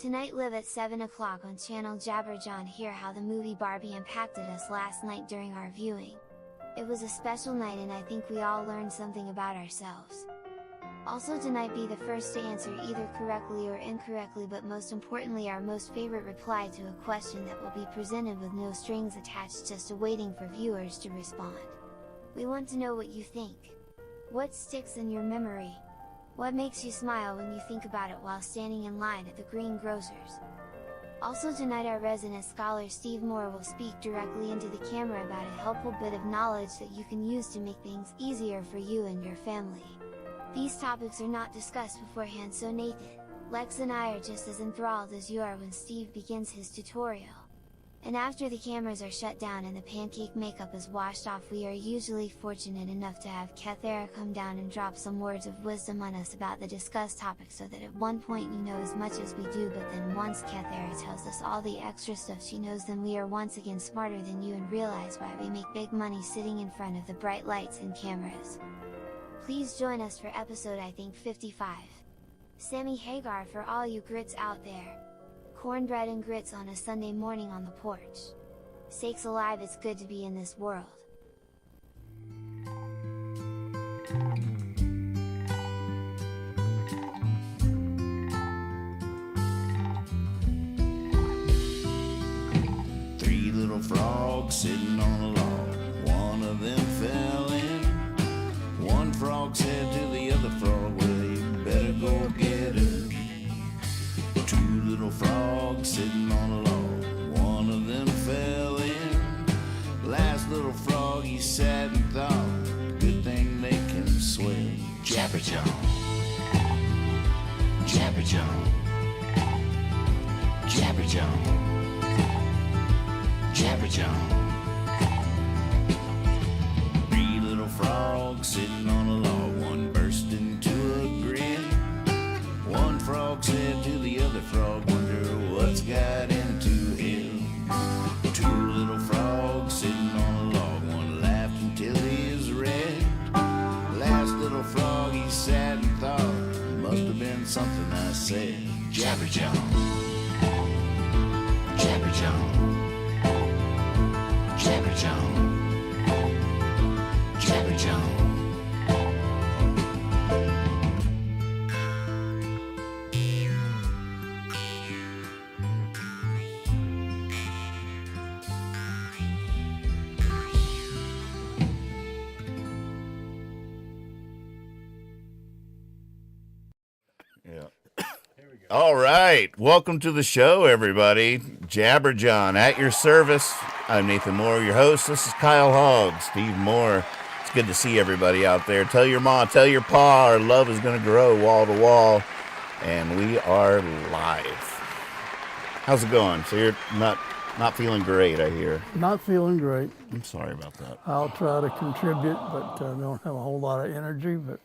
Tonight live at 7 o'clock on channel Jabber Jawn. Hear how the movie Barbie impacted us last night during our viewing. It was a special night and I think we all learned something about ourselves. Also tonight be the first to answer either correctly or incorrectly, but most importantly our most favorite reply to a question that will be presented with no strings attached, just awaiting for viewers to respond. We want to know what you think. What sticks in your memory? What makes you smile when you think about it while standing in line at the green grocers? Also tonight our resident scholar Steve Moore will speak directly into the camera about a helpful bit of knowledge that you can use to make things easier for you and your family. These topics are not discussed beforehand, so Nathan, Lex and I are just as enthralled as you are when Steve begins his tutorial. And after the cameras are shut down and the pancake makeup is washed off, we are usually fortunate enough to have Kethera come down and drop some words of wisdom on us about the discussed topic, so that at one point you know as much as we do, but then once Kethera tells us all the extra stuff she knows, then we are once again smarter than you and realize why we make big money sitting in front of the bright lights and cameras. Please join us for episode I think 55. Sammy Hagar for all you grits out there. Cornbread and grits on a Sunday morning on the porch. Sakes alive, it's good to be in this world. Three little frogs sitting on a log. One of them fell in. One frog said to the other frog, well, you better go get her. Two little frogs sitting on a log. One of them fell in. Last little frog, he sat and thought, good thing they can swim. Jabber Jawn, Jabber Jawn, Jabber Jawn, Jabber Jawn. Three little frogs sitting on a log. One burst into a grin. One frog said to the other frog, wonder what's got into him. Two little frogs sitting on a log. One laughed until he is red. Last little frog, he sat and thought, must have been something I said. Jabber Jawn, Jabber Jawn, Jabber Jawn, Jabber Jawn. All right, welcome to the show, everybody. Jabber Jawn at your service. I'm Nathan Moore, your host. This is Kyle Hogg, Steve Moore. It's good to see everybody out there. Tell your ma, tell your pa, our love is going to grow wall to wall, and we are live. How's it going? So you're not feeling great, I hear. Not feeling great. I'm sorry about that. I'll try to contribute, but don't have a whole lot of energy, but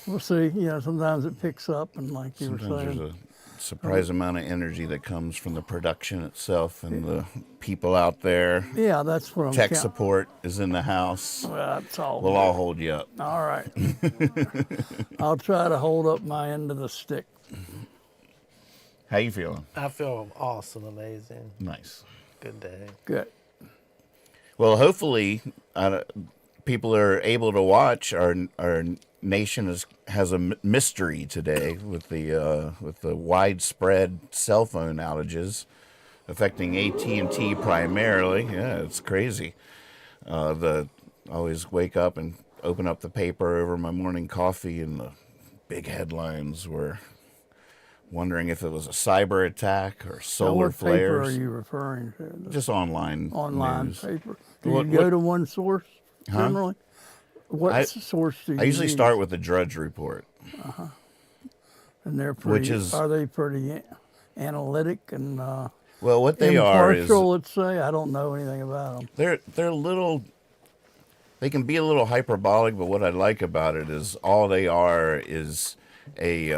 we'll see. You know, sometimes it picks up, and like you were saying, there's a surprise amount of energy that comes from the production itself and the people out there. Yeah, that's what I'm Tech support is in the house. Well, that's all. We'll all hold you up. All right. I'll try to hold up my end of the stick. How you feeling? I feel awesome, amazing. Nice. Good day. Good. Well, hopefully, people are able to watch. Our nation has a mystery today with the widespread cell phone outages affecting AT&T primarily. Yeah, it's crazy. I always wake up and open up the paper over my morning coffee, and the big headlines were wondering if it was a cyber attack or solar flares. What paper are you referring to? Just online news. Paper. Do you go to one source generally? What source do you I usually use? start with the Drudge Report. And they're pretty, are they pretty analytic and well, what they are is, impartial, let's say? I don't know anything about them. They're little, they can be a little hyperbolic, but what I like about it is all they are is they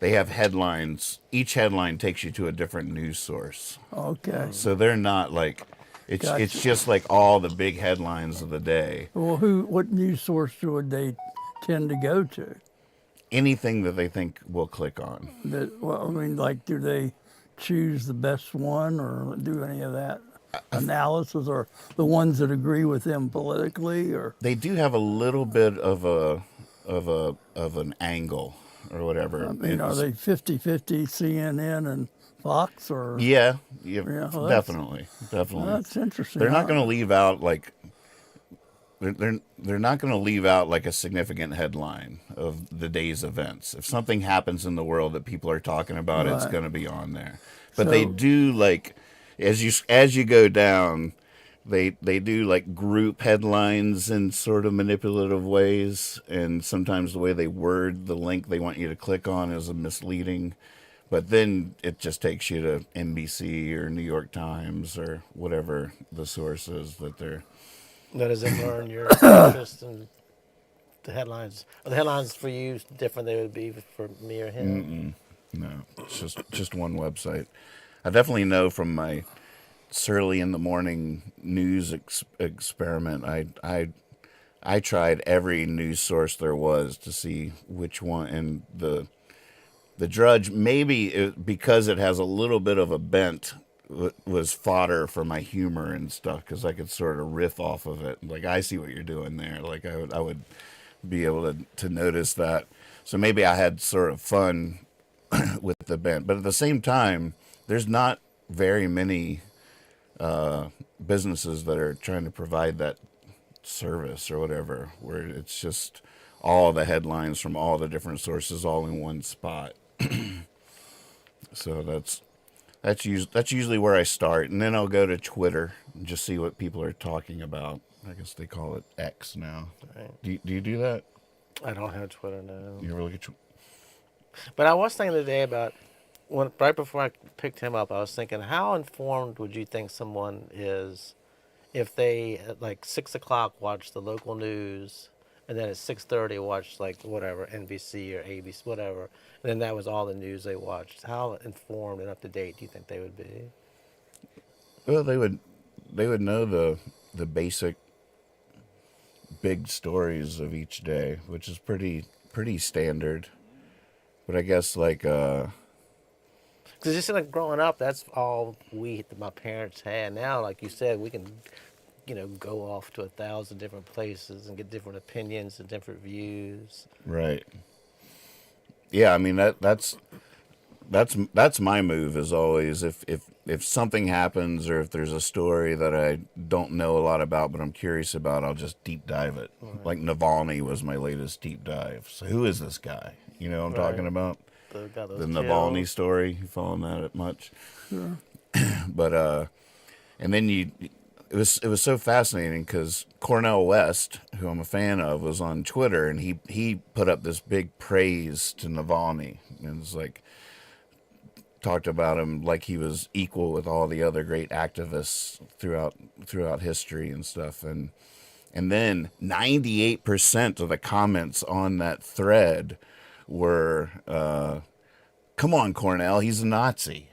have headlines. Each headline takes you to a different news source. Okay. So they're not like, it's just like all the big headlines of the day. Well, what news source would they tend to go to? anything that they think we'll click on. Well, I mean, like, do they choose the best one or do any of that analysis, or the ones that agree with them politically, or? They do have a little bit of an angle or whatever. I mean, are they 50-50 CNN and Fox, or? Yeah, well, definitely. Well, that's interesting. They're not going to leave out like they're not going to leave out like a significant headline of the day's events. If something happens in the world that people are talking about, it's Right. going to be on there. But So- they do like as you go down, they do like group headlines in sort of manipulative ways, and sometimes the way they word the link they want you to click on is misleading. But then it just takes you to NBC or New York Times or whatever the source is that they're. Now, does it learn your interest in the headlines? Are the headlines for you different than they would be for me or him? No, it's just one website. I definitely know from my Surly in the Morning news experiment. I tried every news source there was to see which one, and the Drudge, maybe because it has a little bit of a bent, was fodder for my humor and stuff, because I could sort of riff off of it. Like, I see what you're doing there. Like, I would be able to notice that. So maybe I had sort of fun with the bent. But at the same time, there's not very many businesses that are trying to provide that service or whatever, where it's just all the headlines from all the different sources all in one spot. So that's usually where I start, and then I'll go to Twitter and just see what people are talking about. I guess they call it X now. Right. Do you do that? I don't have Twitter now. You ever look at But I was thinking today about right before I picked him up, I was thinking, how informed would you think someone is if they at like 6 o'clock watch the local news, and then at 6:30 watch like whatever NBC or ABC, whatever, and then that was all the news they watched? How informed and up to date do you think they would be? Well, they would know the basic big stories of each day, which is pretty standard. But I guess like Because just like growing up, that's all my parents had. Now, like you said, we can, go off to 1,000 different places and get different opinions and different views. right. Yeah, I mean that's my move is always if something happens or if there's a story that I don't know a lot about but I'm curious about, I'll just deep dive it. Right. Like Navalny was my latest deep dive. So who is this guy? You know what I'm talking about? The Navalny story. You following that much? Sure. But and then it was so fascinating because Cornel West, who I'm a fan of, was on Twitter, and he put up this big praise to Navalny, and it's like talked about him like he was equal with all the other great activists throughout history and stuff, and then 98% of the comments on that thread were, "Come on, Cornell, he's a Nazi."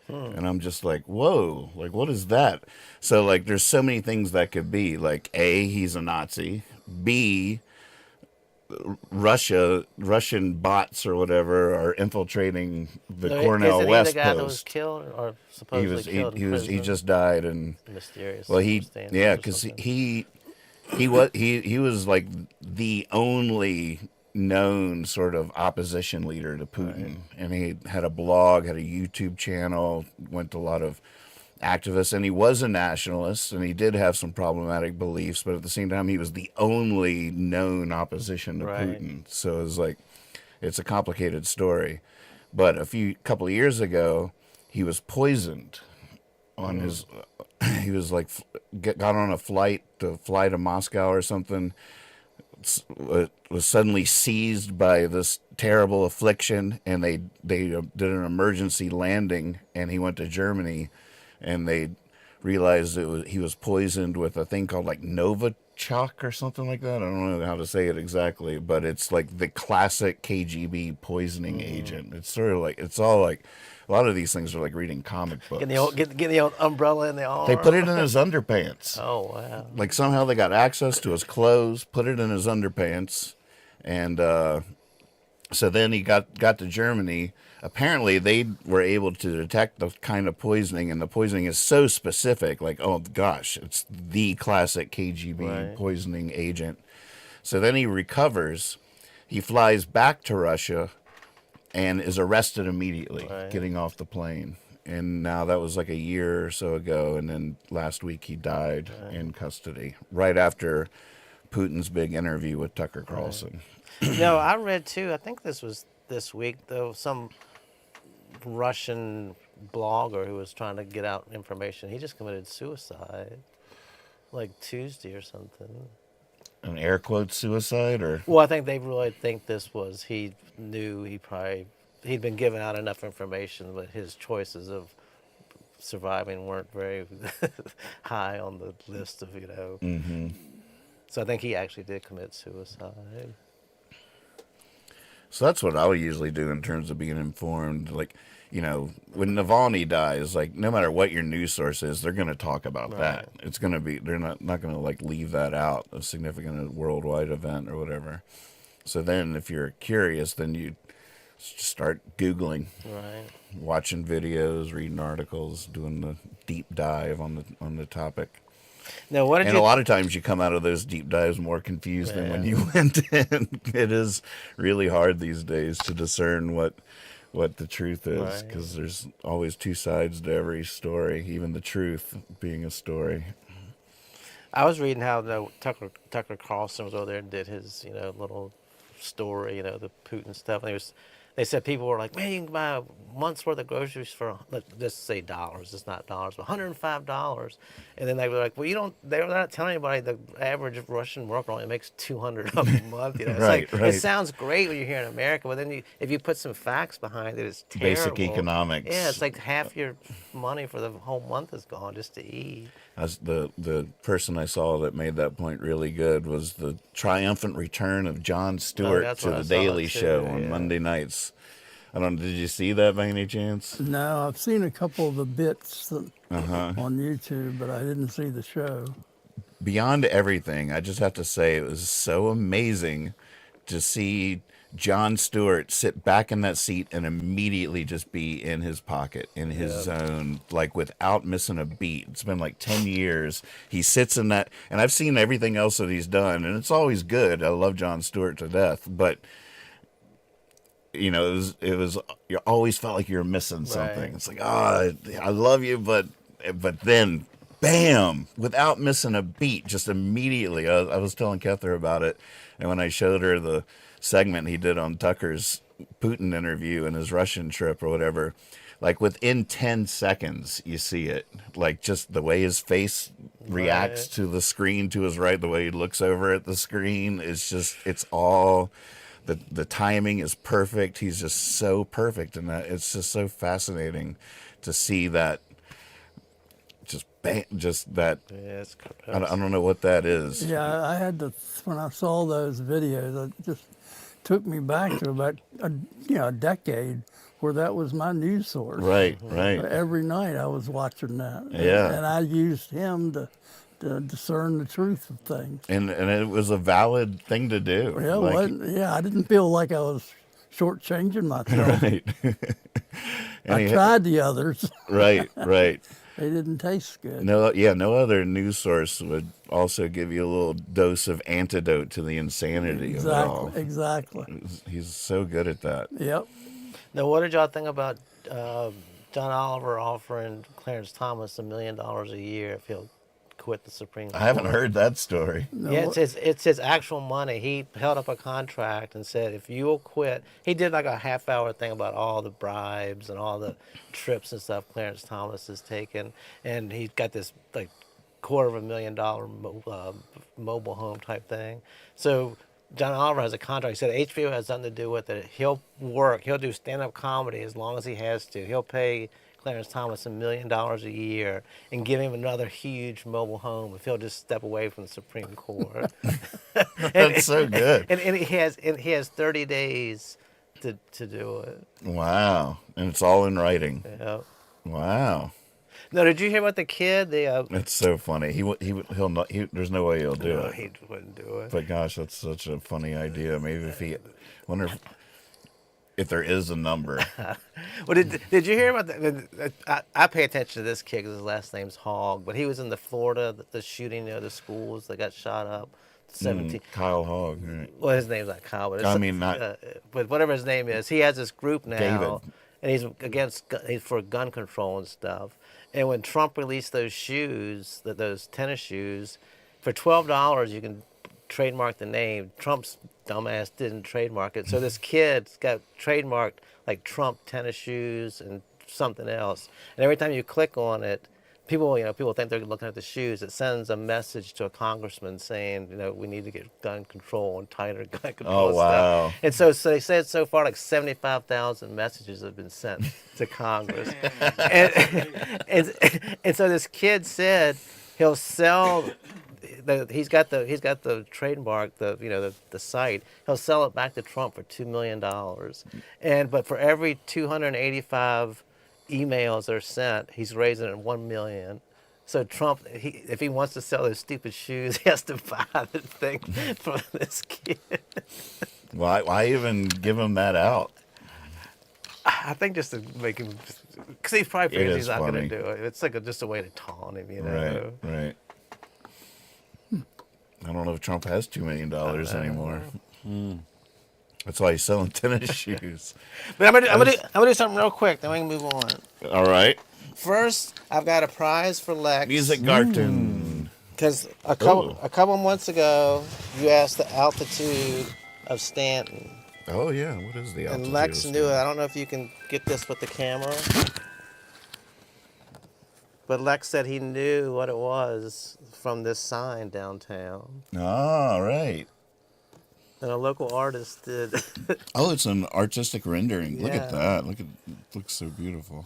And I'm just like, whoa, like, what is that? So, like, there's so many things that could be. Like, A, he's a Nazi. B, Russian bots or whatever are infiltrating the Cornell West Isn't he the guy that was Post. killed or supposedly killed in He prison? just died, and Mysterious. well, circumstances yeah, or because something. he was like the only known sort of opposition leader to Putin, Right. and he had a blog, had a YouTube channel, went to a lot of activists, and he was a nationalist, and he did have some problematic beliefs, but at the same time, he was the only known opposition to Right. Putin. So it's like, it's a complicated story. But couple of years ago, he was poisoned on his. He was like got on a flight to fly to Moscow or something. Was suddenly seized by this terrible affliction, and they did an emergency landing, and he went to Germany, and they realized he was poisoned with a thing called like Novichok or something like that. I don't know how to say it exactly, but it's like the classic KGB poisoning agent. It's sort of like, it's all like, a lot of these things are like reading comic books. Get the old umbrella in the arm. They put it in his underpants. Oh, wow. Like somehow they got access to his clothes, put it in his underpants, and So then he got to Germany. Apparently, they were able to detect the kind of poisoning, and the poisoning is so specific. Like, oh gosh, it's the classic KGB Right. poisoning agent. So then he recovers. He flies back to Russia and is arrested immediately, Right. getting off the plane. And now that was like a year or so ago. And then last week he died in custody, right after Putin's big interview with Tucker Carlson. No, I read too. I think this was this week though. Some Russian blogger who was trying to get out information. He just committed suicide, like Tuesday or something. An air quote suicide, or Well, I think they really think this was. He knew he'd been given out enough information, but his choices of surviving weren't very high on the list of So I think he actually did commit suicide. so that's what I would usually do in terms of being informed. Like, when Navalny dies, like no matter what your news source is, they're going to talk about that. It's going to be, they're not going to like leave that out, a significant worldwide event or whatever. So then if you're curious, then you start Googling, Right. watching videos, reading articles, doing the deep dive on the topic. Now, what did And you? a lot of times you come out of those deep dives more confused than when you went in. It is really hard these days to discern what the truth is, because there's always two sides to every story, even the truth being a story. I was reading how Tucker Carlson was over there and did his little story, the Putin stuff. And they said people were like, man, you can buy a month's worth of groceries for, let's just say dollars. It's not dollars, but $105. And then they were like, well, they were not telling anybody the average Russian worker only makes $200 a month. It's Right, like, right. It sounds great when you're here in America, but then if you put some facts behind it, it's terrible. Basic economics. Yeah, it's like half your money for the whole month is gone just to eat. As the person I saw that made that point really good was the triumphant return of Jon Stewart that's to what I the saw Daily too, Show on yeah. Monday nights. I don't. Did you see that by any chance? No, I've seen a couple of the bits Uh-huh. on YouTube, but I didn't see the show. Beyond everything, I just have to say it was so amazing to see Jon Stewart sit back in that seat and immediately just be in his pocket, in his zone, like without missing a beat. It's been like 10 years. He sits in that, and I've seen everything else that he's done, and it's always good. I love Jon Stewart to death, but it was you always felt like you were missing something. Right. It's like, I love you, but then bam, without missing a beat, just immediately. I was telling Kethera about it, and when I showed her the segment he did on Tucker's Putin interview and his Russian trip or whatever, like within 10 seconds you see it, like just the way his face reacts to the screen to his right, the way he looks over at the screen, it's all the timing is perfect. He's just so perfect, and that it's just so fascinating to see that. Just that. Yeah, I don't know what that is. Yeah, I had to, when I saw those videos, it just took me back to about a decade where that was my news source. Right, right. Every night I was watching that. Yeah. And I used him to discern the truth of things. And it was a valid thing to do. Yeah, Like, I didn't feel like I was shortchanging myself. right. I tried the others. Right, right. They didn't taste good. No other news source would also give you a little dose of antidote to the insanity of it all. Exactly. He's so good at that. Yep. Now, what did y'all think about John Oliver offering Clarence Thomas $1 million a year if he'll quit the Supreme Court? I haven't heard that story. Yeah, it's his actual money. He held up a contract and said, if you'll quit, he did like a half-hour thing about all the bribes and all the trips and stuff Clarence Thomas has taken, and he got this like $250,000 mobile home type thing. So John Oliver has a contract. He said HBO has nothing to do with it. He'll do stand-up comedy as long as he has to. He'll pay Clarence Thomas $1 million a year and give him another huge mobile home if he'll just step away from the Supreme Court. That's so good. And he has 30 days to do it. Wow. And it's all in writing. Yeah. Wow. No, did you hear about the kid? It's so funny. He'll not. There's no way he'll do No, it. he wouldn't do it. But gosh, that's such a funny idea. Maybe if he, wonder, if there is a number. Well, did you hear about that? I pay attention to this kid because his last name's Hogg, but he was in the Florida, the shooting of the schools that got shot up. 17. Kyle Hogg. Right. Well, his name's not Kyle, but I mean, not but whatever his name is, he has this group now, David. and he's for gun control and stuff. And when Trump released those shoes, those tennis shoes, for $12 you can trademark the name. Trump's dumbass didn't trademark it, so this kid's got trademarked like Trump tennis shoes and something else. And every time you click on it, people think they're looking at the shoes. It sends a message to a congressman saying, we need to get gun control and tighter gun control. Oh, wow. Stuff. And so they said so far like 75,000 messages have been sent to Congress. and so this kid said he'll sell. He's got the trademark, the site. He'll sell it back to Trump for $2 million, but for every 285 emails are sent, he's raising it $1 million. So Trump, if he wants to sell those stupid shoes, he has to buy the thing from this kid. Why even give him that out? I think just to make him, because he probably figures he's not going to funny. do it. It's like just a way to taunt him, Right. I don't know if Trump has $2 million anymore. That's why he's selling tennis shoes. But I'm gonna do something real quick. Then we can move on. All right. First, I've got a prize for Lex. Music cartoon. Because a couple months ago, you asked the altitude of Stanton. Oh, yeah. What is the altitude? And Lex of knew it. Stanton? I don't know if you can get this with the camera. But Lex said he knew what it was from this sign downtown. All right. And a local artist did. Oh, it's an artistic rendering. Look at Yeah. that. It looks so beautiful.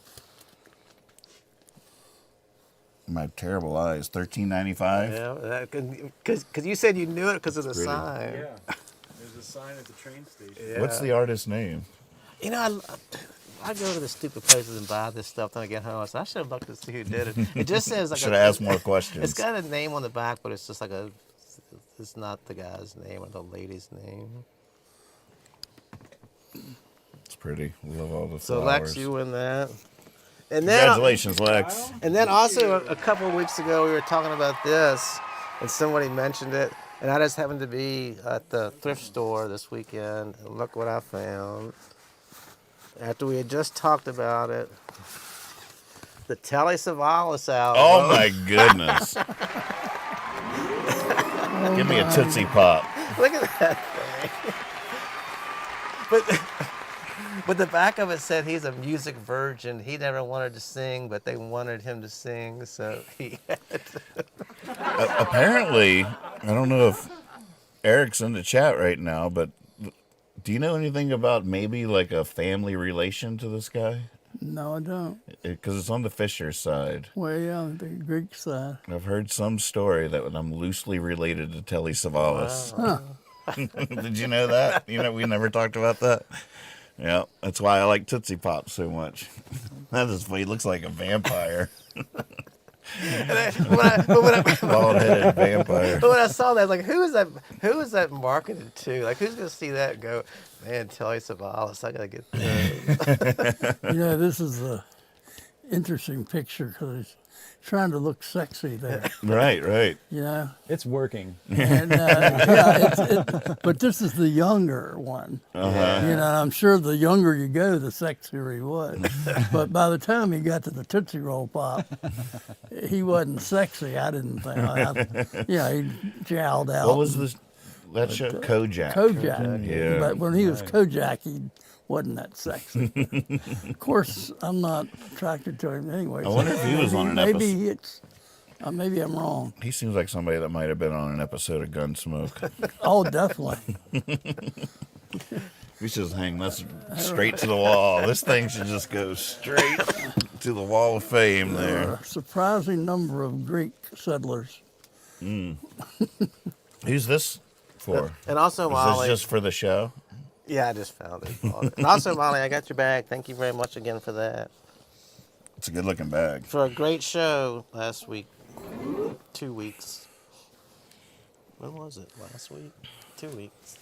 My terrible eyes. $13.95. Yeah, because you said you knew it because of the Pretty. sign. Yeah. There's a sign at the train station. Yeah. What's the artist's name? I go to the stupid places and buy this stuff. Then I get home. I said, I should have looked to see who did it. It just says like Should have asked more It's questions. got a name on the back, but it's just like it's not the guy's name or the lady's name. It's pretty. Love all the So flowers. Lex, you win that. And then, Congratulations, Lex. And then also a couple of weeks ago we were talking about this, and somebody mentioned it, and I just happened to be at the thrift store this weekend, and look what I found. After we had just talked about it, the Telly Savalas album. Oh, my goodness. Give me a Tootsie Pop. Look at that thing. But the back of it said he's a music virgin. He never wanted to sing, but they wanted him to sing, so he had to. Apparently, I don't know if Eric's in the chat right now, but do you know anything about maybe like a family relation to this guy? No, I don't. Because it's on the Fisher side. Well, yeah, the Greek side. I've heard some story that I'm loosely related to Telly Savalas. Did you know that? We never talked about that. Yeah, that's why I like Tootsie Pop so much. That is funny. He looks like a vampire. Bald-headed vampire. But when I saw that, I was like, who is that marketed to? Like, who's going to see that and go, man, Telly Savalas, I got to get this. This is a interesting picture because he's trying to look sexy there. Right. It's working. And but this is the younger one. I'm sure the younger you go, the sexier he was. But by the time he got to the Tootsie Roll Pop, he wasn't sexy. I didn't think. He jowled out. What was this? That show? Kojak. Kojak. Yeah. But when he was Kojak, he wasn't that sexy. Of course, I'm not attracted to him anyway. I wonder if he was on an maybe maybe I'm wrong. He seems like somebody that might have been on an episode of Gunsmoke. Oh, definitely. We should just hang this straight to the wall. This thing should just go straight to the wall of fame There there. are a surprising number of Greek settlers. Who's this for? And also, Is Molly. this just for the show? Yeah, I just found it. And also, Molly, I got your bag. Thank you very much again for that. It's a good looking bag. For a great show last week. 2 weeks. When was it? Last week? 2 weeks.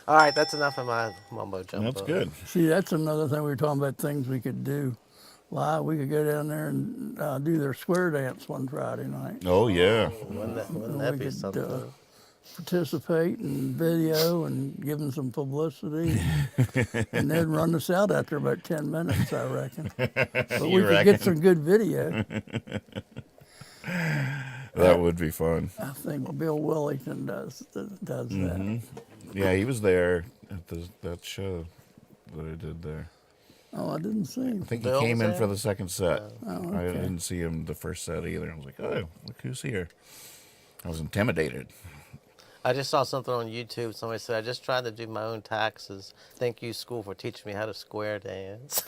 All right, that's enough of my mumbo jumbo. That's good. See, that's another thing we were talking about, things we could do. Live, we could go down there and do their square dance one Friday night. Oh yeah. Wouldn't We that be could, something? Participate in video and give them some publicity, and they'd run us out after about 10 minutes, I reckon. But we could reckon? get some good video. That would be fun. I think Bill Wellington does that. Yeah, he was there at that show that I did there. Oh, I didn't see him. I think Bill he came was in there? for the second set. Oh, I okay. didn't see him the first set either. I was like, oh, look who's here. I was intimidated. I just saw something on YouTube. Somebody said, I just tried to do my own taxes. Thank you, school, for teaching me how to square dance.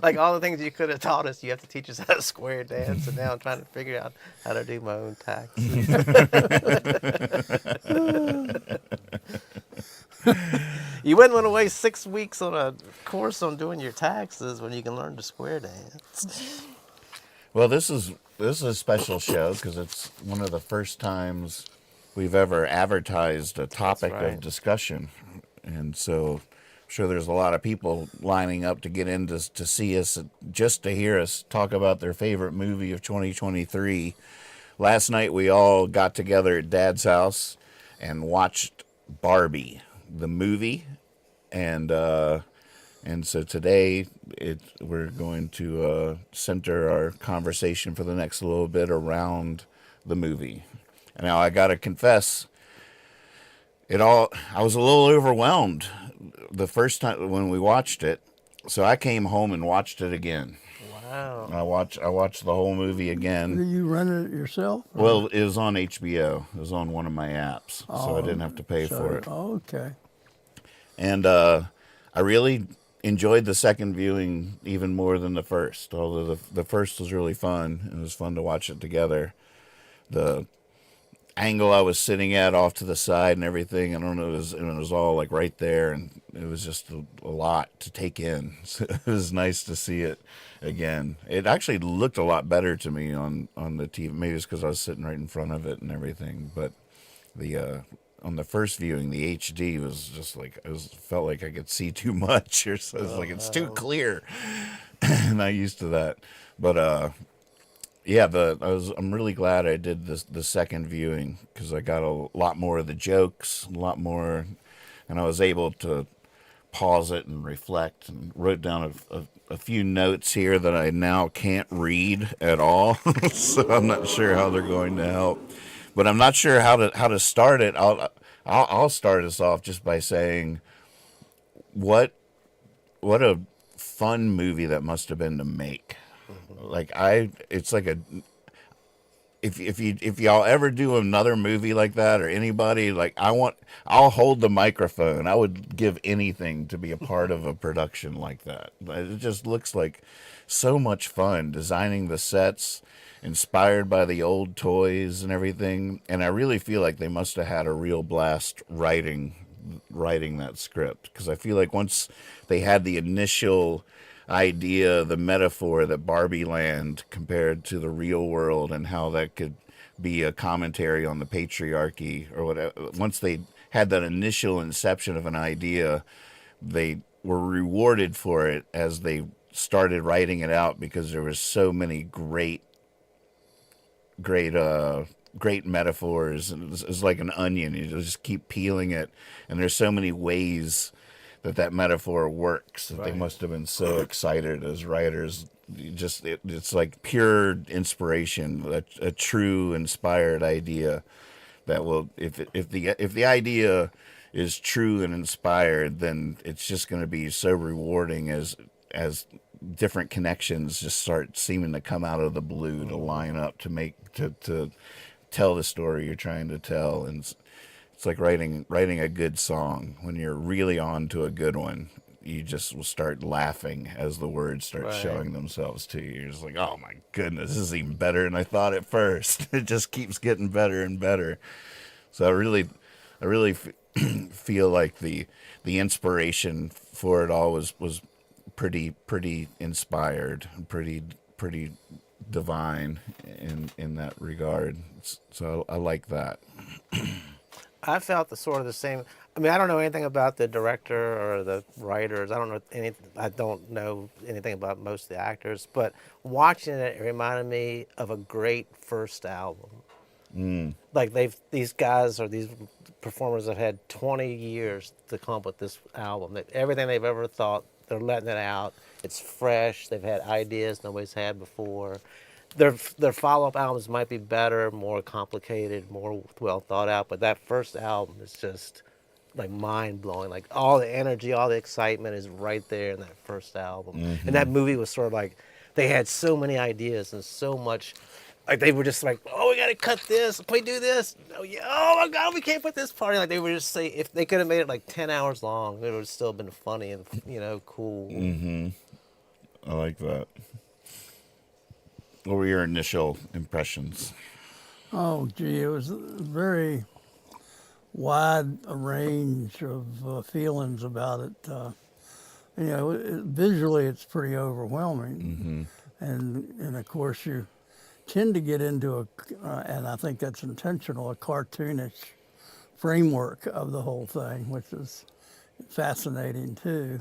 Like all the things you could have taught us, you have to teach us how to square dance. And now I'm trying to figure out how to do my own taxes. You wouldn't want to waste 6 weeks on a course on doing your taxes when you can learn to square dance. Well, this is a special show because it's one of the first times we've ever advertised a topic right. of discussion, and so I'm sure there's a lot of people lining up to get in to see us, just to hear us talk about their favorite movie of 2023. Last night we all got together at Dad's house and watched Barbie, the movie, and so today we're going to center our conversation for the next little bit around the movie. And now I gotta confess, I was a little overwhelmed the first time when we watched it, so I came home and watched it again. Wow. I watched the whole movie again. Did you run it yourself? Well, it was on HBO. It was on one of my apps, so I didn't have to pay for it. Oh, okay. And I really enjoyed the second viewing even more than the first. Although the first was really fun, and it was fun to watch it together. The angle I was sitting at off to the side and everything, I don't know, it was all like right there, and it was just a lot to take in. So it was nice to see it again. It actually looked a lot better to me on the TV. Maybe it's because I was sitting right in front of it and everything, but on the first viewing, the HD was just like, felt like I could see too much, or so it's like it's too clear. Not used to that, but yeah, I'm really glad I did the second viewing because I got a lot more of the jokes, a lot more, and I was able to pause it and reflect, and wrote down a few notes here that I now can't read at all, so I'm not sure how they're going to help. But I'm not sure how to start it. I'll start us off just by saying, what a fun movie that must have been to make. Like it's like if y'all ever do another movie like that, or anybody, like I'll hold the microphone. I would give anything to be a part of a production like that. It just looks like so much fun, designing the sets, inspired by the old toys and everything. And I really feel like they must have had a real blast writing that script, because I feel like once they had the initial idea, the metaphor that Barbie Land compared to the real world, and how that could be a commentary on the patriarchy or whatever, once they had that initial inception of an idea, they were rewarded for it as they started writing it out, because there was so many great metaphors, and it's like an onion. You just keep peeling it, and there's so many ways that metaphor works, that they must have been so excited as writers. It's like pure inspiration, a true inspired idea that will, if the idea is true and inspired, then it's just going to be so rewarding as different connections just start seeming to come out of the blue to line up to tell the story you're trying to tell. And it's like writing a good song. When you're really on to a good one, you just will start laughing as the words start showing themselves to you. You're just like, oh my goodness, this is even better than I thought at first. It just keeps getting better and better. So I really feel like the inspiration for it all was pretty inspired, pretty divine in that regard. So I like that. I felt the sort of the same. I mean, I don't know anything about the director or the writers. I don't know anything about most of the actors. But watching it, it reminded me of a great first album. Like these guys or these performers have had 20 years to come up with this album. Everything they've ever thought, they're letting it out. It's fresh. They've had ideas nobody's had before. Their follow-up albums might be better, more complicated, more well thought out, but that first album is just like mind-blowing. Like all the energy, all the excitement is right there in that first album. And that movie was sort of like they had so many ideas and so much. Like they were just like, oh, we gotta cut this. Can we do this? Oh yeah. Oh my God, we can't put this part in. Like they were just say if they could have made it like 10 hours long, it would have still been funny and cool. I like that. What were your initial impressions? Oh, gee, it was a very wide a range of feelings about it. Visually, it's pretty overwhelming, and of course you tend to get into and I think that's intentional, a cartoonish framework of the whole thing, which is fascinating too.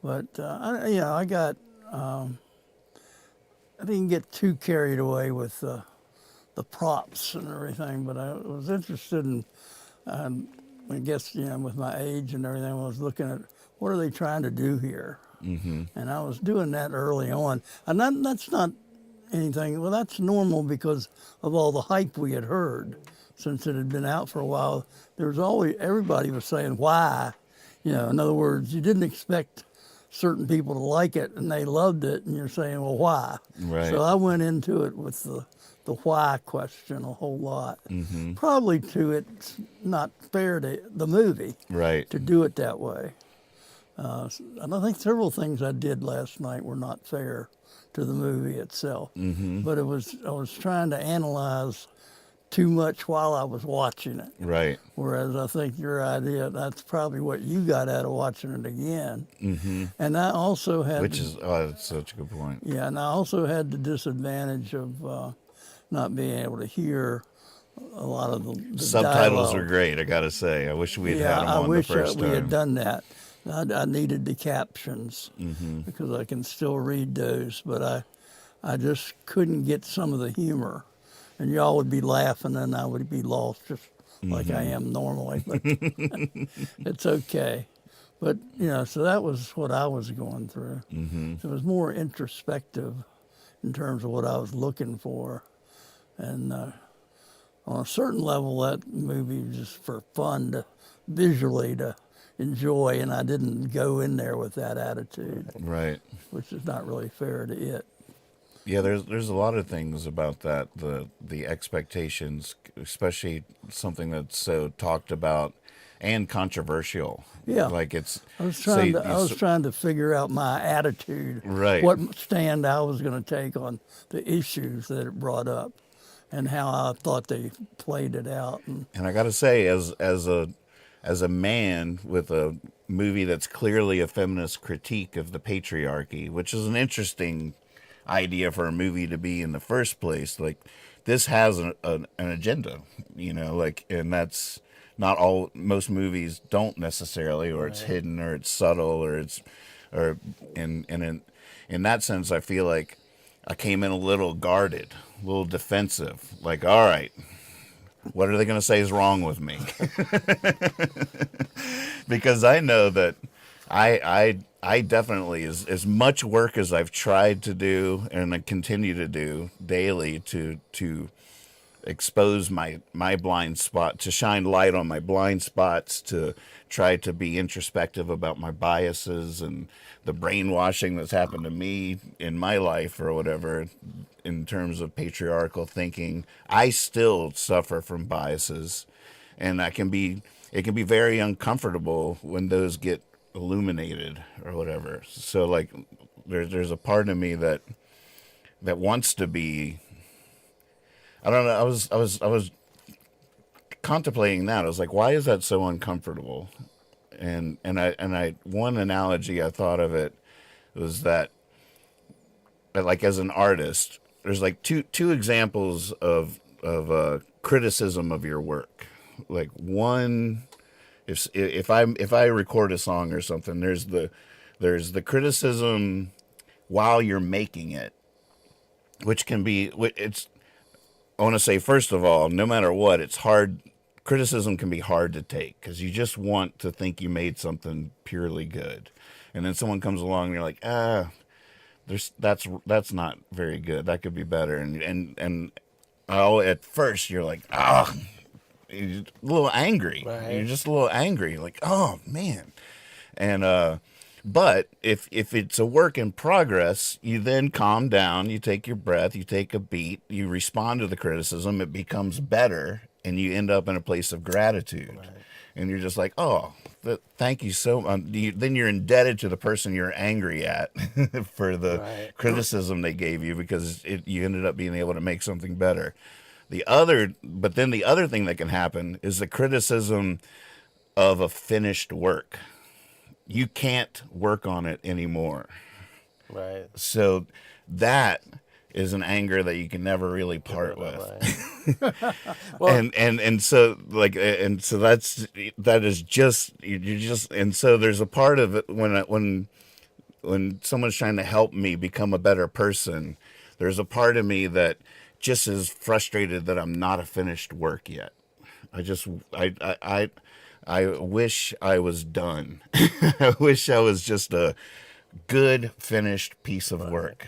But I got. I didn't get too carried away with the props and everything, but I was interested in, I guess, with my age and everything, I was looking at what are they trying to do here? And I was doing that early on. And that's not anything, well, that's normal because of all the hype we had heard since it had been out for a while. There was always, everybody was saying, why? In other words, you didn't expect certain people to like it and they loved it and you're saying, well, why? Right. So I went into it with the why question a whole lot. Probably it's not fair to the movie to do it that way. And I think several things I did last night were not fair to the movie itself. But I was trying to analyze too much while I was watching it. Right. Whereas I think your idea, that's probably what you got out of watching it again. And I also had... that's such a good point. Yeah, and I also had the disadvantage of not being able to hear a lot of the subtitles dialogue. are great, I gotta say. I wish we had had them on the first time. I wish we had done that. I needed the captions because I can still read those, but I just couldn't get some of the humor. And y'all would be laughing and I would be lost just like I am normally. But it's okay. But, so that was what I was going through. It was more introspective in terms of what I was looking for. And on a certain level, that movie was just for fun, visually to enjoy. And I didn't go in there with that attitude. Right. Which is not really fair to it. Yeah, there's a lot of things about that, the expectations, especially something that's so talked about and controversial. Yeah, like it's. I was trying to figure out my attitude, right? What stand I was going to take on the issues that it brought up, and how I thought they played it out. And I got to say, as a man with a movie that's clearly a feminist critique of the patriarchy, which is an interesting idea for a movie to be in the first place. Like this has an agenda, and that's not all. Most movies don't necessarily, or it's hidden, or it's subtle, or in that sense, I feel like I came in a little guarded, a little defensive. Like, all right, what are they going to say is wrong with me? Because I know that I definitely, as much work as I've tried to do and I continue to do daily to expose my blind spot, to shine light on my blind spots, to try to be introspective about my biases and the brainwashing that's happened to me in my life or whatever in terms of patriarchal thinking, I still suffer from biases, and it can be very uncomfortable when those get illuminated or whatever. So like there's a part of me that wants to be, I don't know, I was contemplating that. I was like, why is that so uncomfortable? And I one analogy I thought of it was that like as an artist, there's like two examples of criticism of your work. like one. If I record a song or something, there's the criticism while you're making it, which can be it's. I want to say first of all, no matter what, it's hard. Criticism can be hard to take because you just want to think you made something purely good, and then someone comes along and you're like, that's not very good. That could be better. And at first you're like, you're a little angry. Right. You're just a little angry, like, oh man. And but if it's a work in progress, you then calm down, you take your breath, you take a beat, you respond to the criticism, it becomes better, and you end up in a place of gratitude. Right. And you're just like, oh, thank you so much. Then you're indebted to the person you're angry at for the criticism they gave you because you ended up being able to make something better. But then the other thing that can happen is the criticism of a finished work. You can't work on it anymore. Right. So that is an anger that you can never really part with. Well, and so that is just you just and so there's a part of it when someone's trying to help me become a better person, there's a part of me that just is frustrated that I'm not a finished work yet. I wish I was done. I wish I was just a good finished piece of work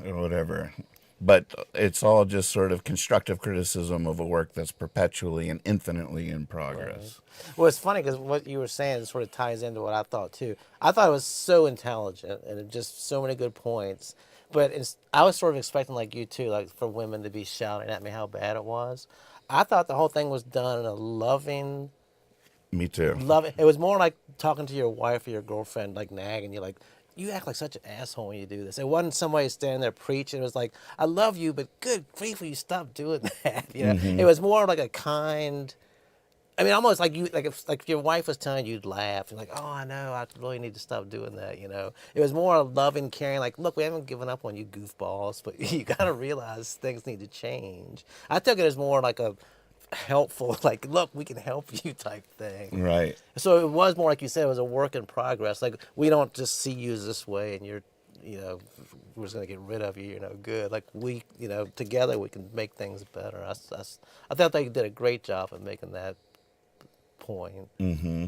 or whatever. But it's all just sort of constructive criticism of a work that's perpetually and infinitely in progress. Right. Well, it's funny because what you were saying sort of ties into what I thought too. I thought it was so intelligent and just so many good points. But I was sort of expecting, like you too, like for women to be shouting at me how bad it was. I thought the whole thing was done in a loving. Me too. It was more like talking to your wife or your girlfriend, like nagging you, like, you act like such an asshole when you do this. It wasn't somebody standing there preaching. It was like, I love you, but good grief, will you stop doing that? You know, It was more like a kind. I mean, almost like you, like if your wife was telling you, you'd laugh. You're like, oh, I know, I really need to stop doing that. You know, it was more loving, caring. Like, look, we haven't given up on you, goofballs, but you got to realize things need to change. I took it as more like a helpful, like, look, we can help you type thing. Right. So it was more like you said, it was a work in progress. Like, we don't just see you this way and we're just going to get rid of you, you're no good. Like, we, together we can make things better. I thought they did a great job of making that point. Mm-hmm.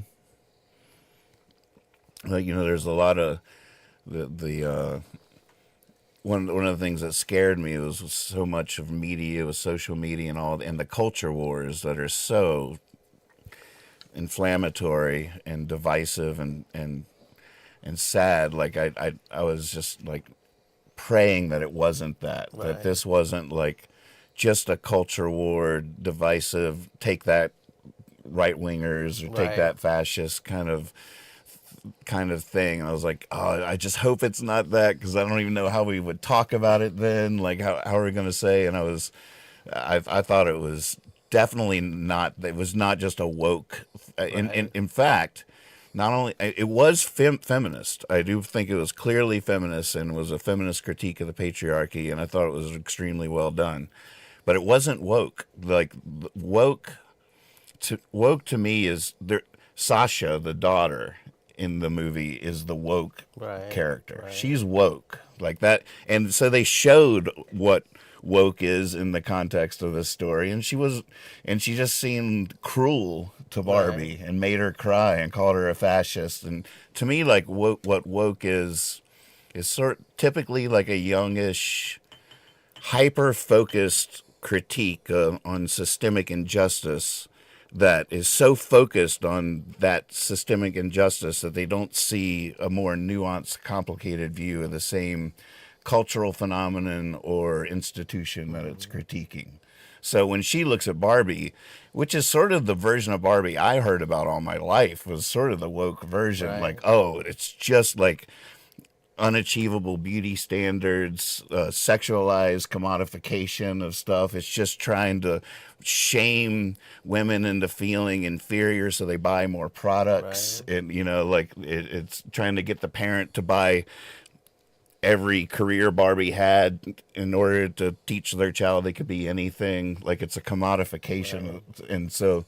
Like, there's a lot of one of the things that scared me was so much of media, was social media and the culture wars that are so inflammatory and divisive and sad. Like I was just like praying that it wasn't that this wasn't like just a culture war, divisive, take that right wingers or take that fascist kind of thing. And I was like, oh, I just hope it's not that, because I don't even know how we would talk about it then. Like, how are we going to say? And I thought it was definitely not. It was not just a woke. In fact, not only it was feminist. I do think it was clearly feminist and was a feminist critique of the patriarchy, and I thought it was extremely well done. But it wasn't woke. Like woke to me is there. Sasha, the daughter in the movie, is the woke character. Right. She's woke like that. And so they showed what woke is in the context of this story. And she just seemed cruel to Barbie and made her cry and called her a fascist. And to me, like what woke is typically like a youngish, hyper-focused critique on systemic injustice that is so focused on that systemic injustice that they don't see a more nuanced, complicated view of the same cultural phenomenon or institution that it's critiquing. So when she looks at Barbie, which is sort of the version of Barbie I heard about all my life, was sort of the woke version. Like, oh, it's just like unachievable beauty standards, sexualized commodification of stuff. It's just trying to shame women into feeling inferior so they buy more products. And, it's trying to get the parent to buy every career Barbie had in order to teach their child they could be anything. Like, it's a commodification. And so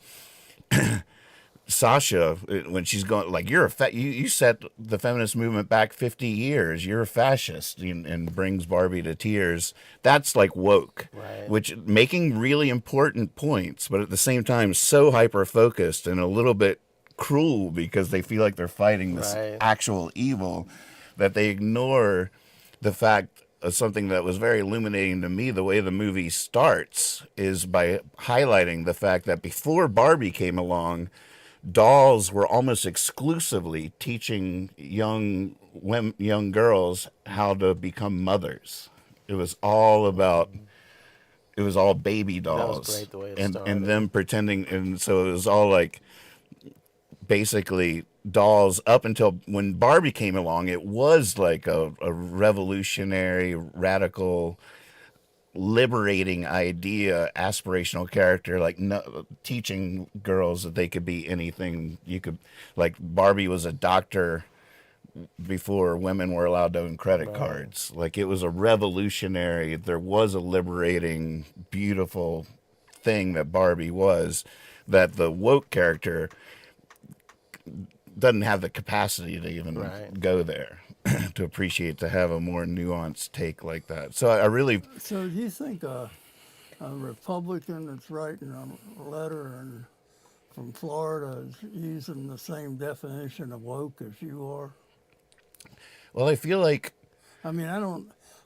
Sasha, when she's going, like, you're you set the feminist movement back 50 years. You're a fascist, and brings Barbie to tears. That's like woke, Right. which making really important points, but at the same time so hyper focused and a little bit cruel because they feel like they're fighting this Right. actual evil that they ignore the fact of something that was very illuminating to me. The way the movie starts is by highlighting the fact that before Barbie came along, dolls were almost exclusively teaching young girls how to become mothers. It was all baby dolls. That was great the way it and started. them pretending, and so it was all like basically dolls up until when Barbie came along. It was like a revolutionary, radical, liberating idea, aspirational character, like teaching girls that they could be anything. You could, like, Barbie was a doctor before women were allowed to own credit cards. Like, it was a revolutionary, there was a liberating, beautiful thing that Barbie was, that the woke character doesn't have the capacity to even go there. To appreciate, to have a more nuanced take like that. So I really. So do you think a Republican that's writing a letter from Florida is using the same definition of woke as you are? Well, I feel like. I mean,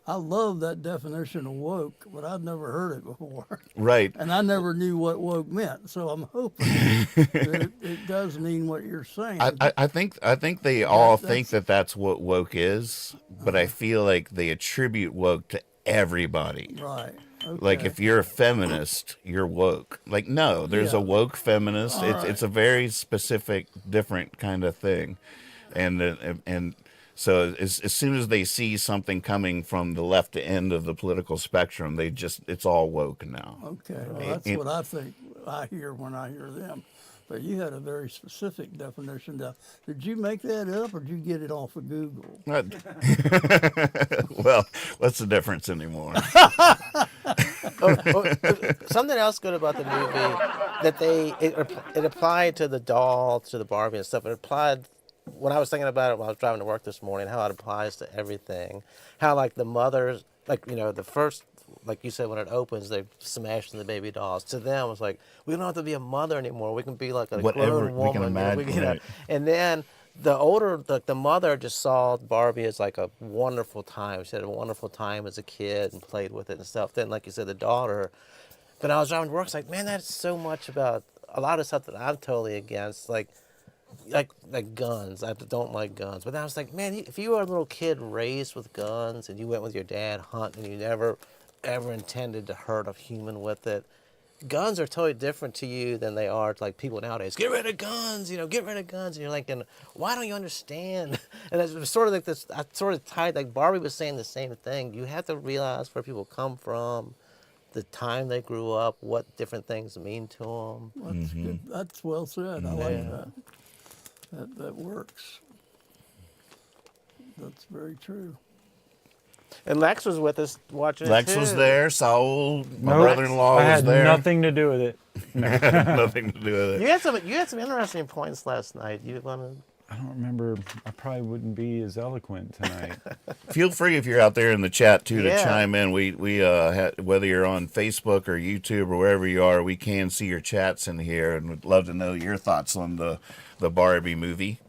I love that definition of woke, but I've never heard it before. Right. And I never knew what woke meant, so I'm hoping that it does mean what you're saying. I think they all think that that's what woke is, but I feel like they attribute woke to everybody. Right. Okay. Like, if you're a feminist, you're woke. Like, no, there's a woke feminist. It's a very specific, different kind of thing, and so as soon as they see something coming from the left end of the political spectrum, it's all woke now. Okay, well, that's what I think I hear when I hear them. But you had a very specific definition. Did you make that up, or did you get it off of Google? Well, what's the difference anymore? Something else good about the movie that it applied to the doll, to the Barbie and stuff. It applied. When I was thinking about it when I was driving to work this morning, how it applies to everything. How, like, the mothers, like, the first, like you said, when it opens, they smash in the baby dolls. To them, it's like, we don't have to be a mother anymore. We can be like a grown woman. We can imagine. Right. And then the mother just saw Barbie as like a wonderful time. She had a wonderful time as a kid and played with it and stuff. Then, like you said, the daughter. But I was driving to work, it's like, man, that's so much about a lot of stuff that I'm totally against. Like guns. I don't like guns. But then I was like, man, if you were a little kid raised with guns and you went with your dad hunting and you never ever intended to hurt a human with it, guns are totally different to you than they are to, like, people nowadays. Get rid of guns, get rid of guns. And you're like, why don't you understand? And it's sort of like this, I sort of tied, like Barbie was saying the same thing. You have to realize where people come from, the time they grew up, what different things mean to them. That's good. That's well said. I like that. That works. That's very true. And Lex was with us watching Lex it too. was there. Saul, my Nope. brother-in-law, I was had there. nothing to do with it. Nothing to do with it. You had some interesting points last night. You want to? I don't remember. I probably wouldn't be as eloquent tonight. Feel free, if you're out there in the chat too, to Yeah. chime in. We whether you're on Facebook or YouTube or wherever you are, we can see your chats in here, and would love to know your thoughts on the Barbie movie.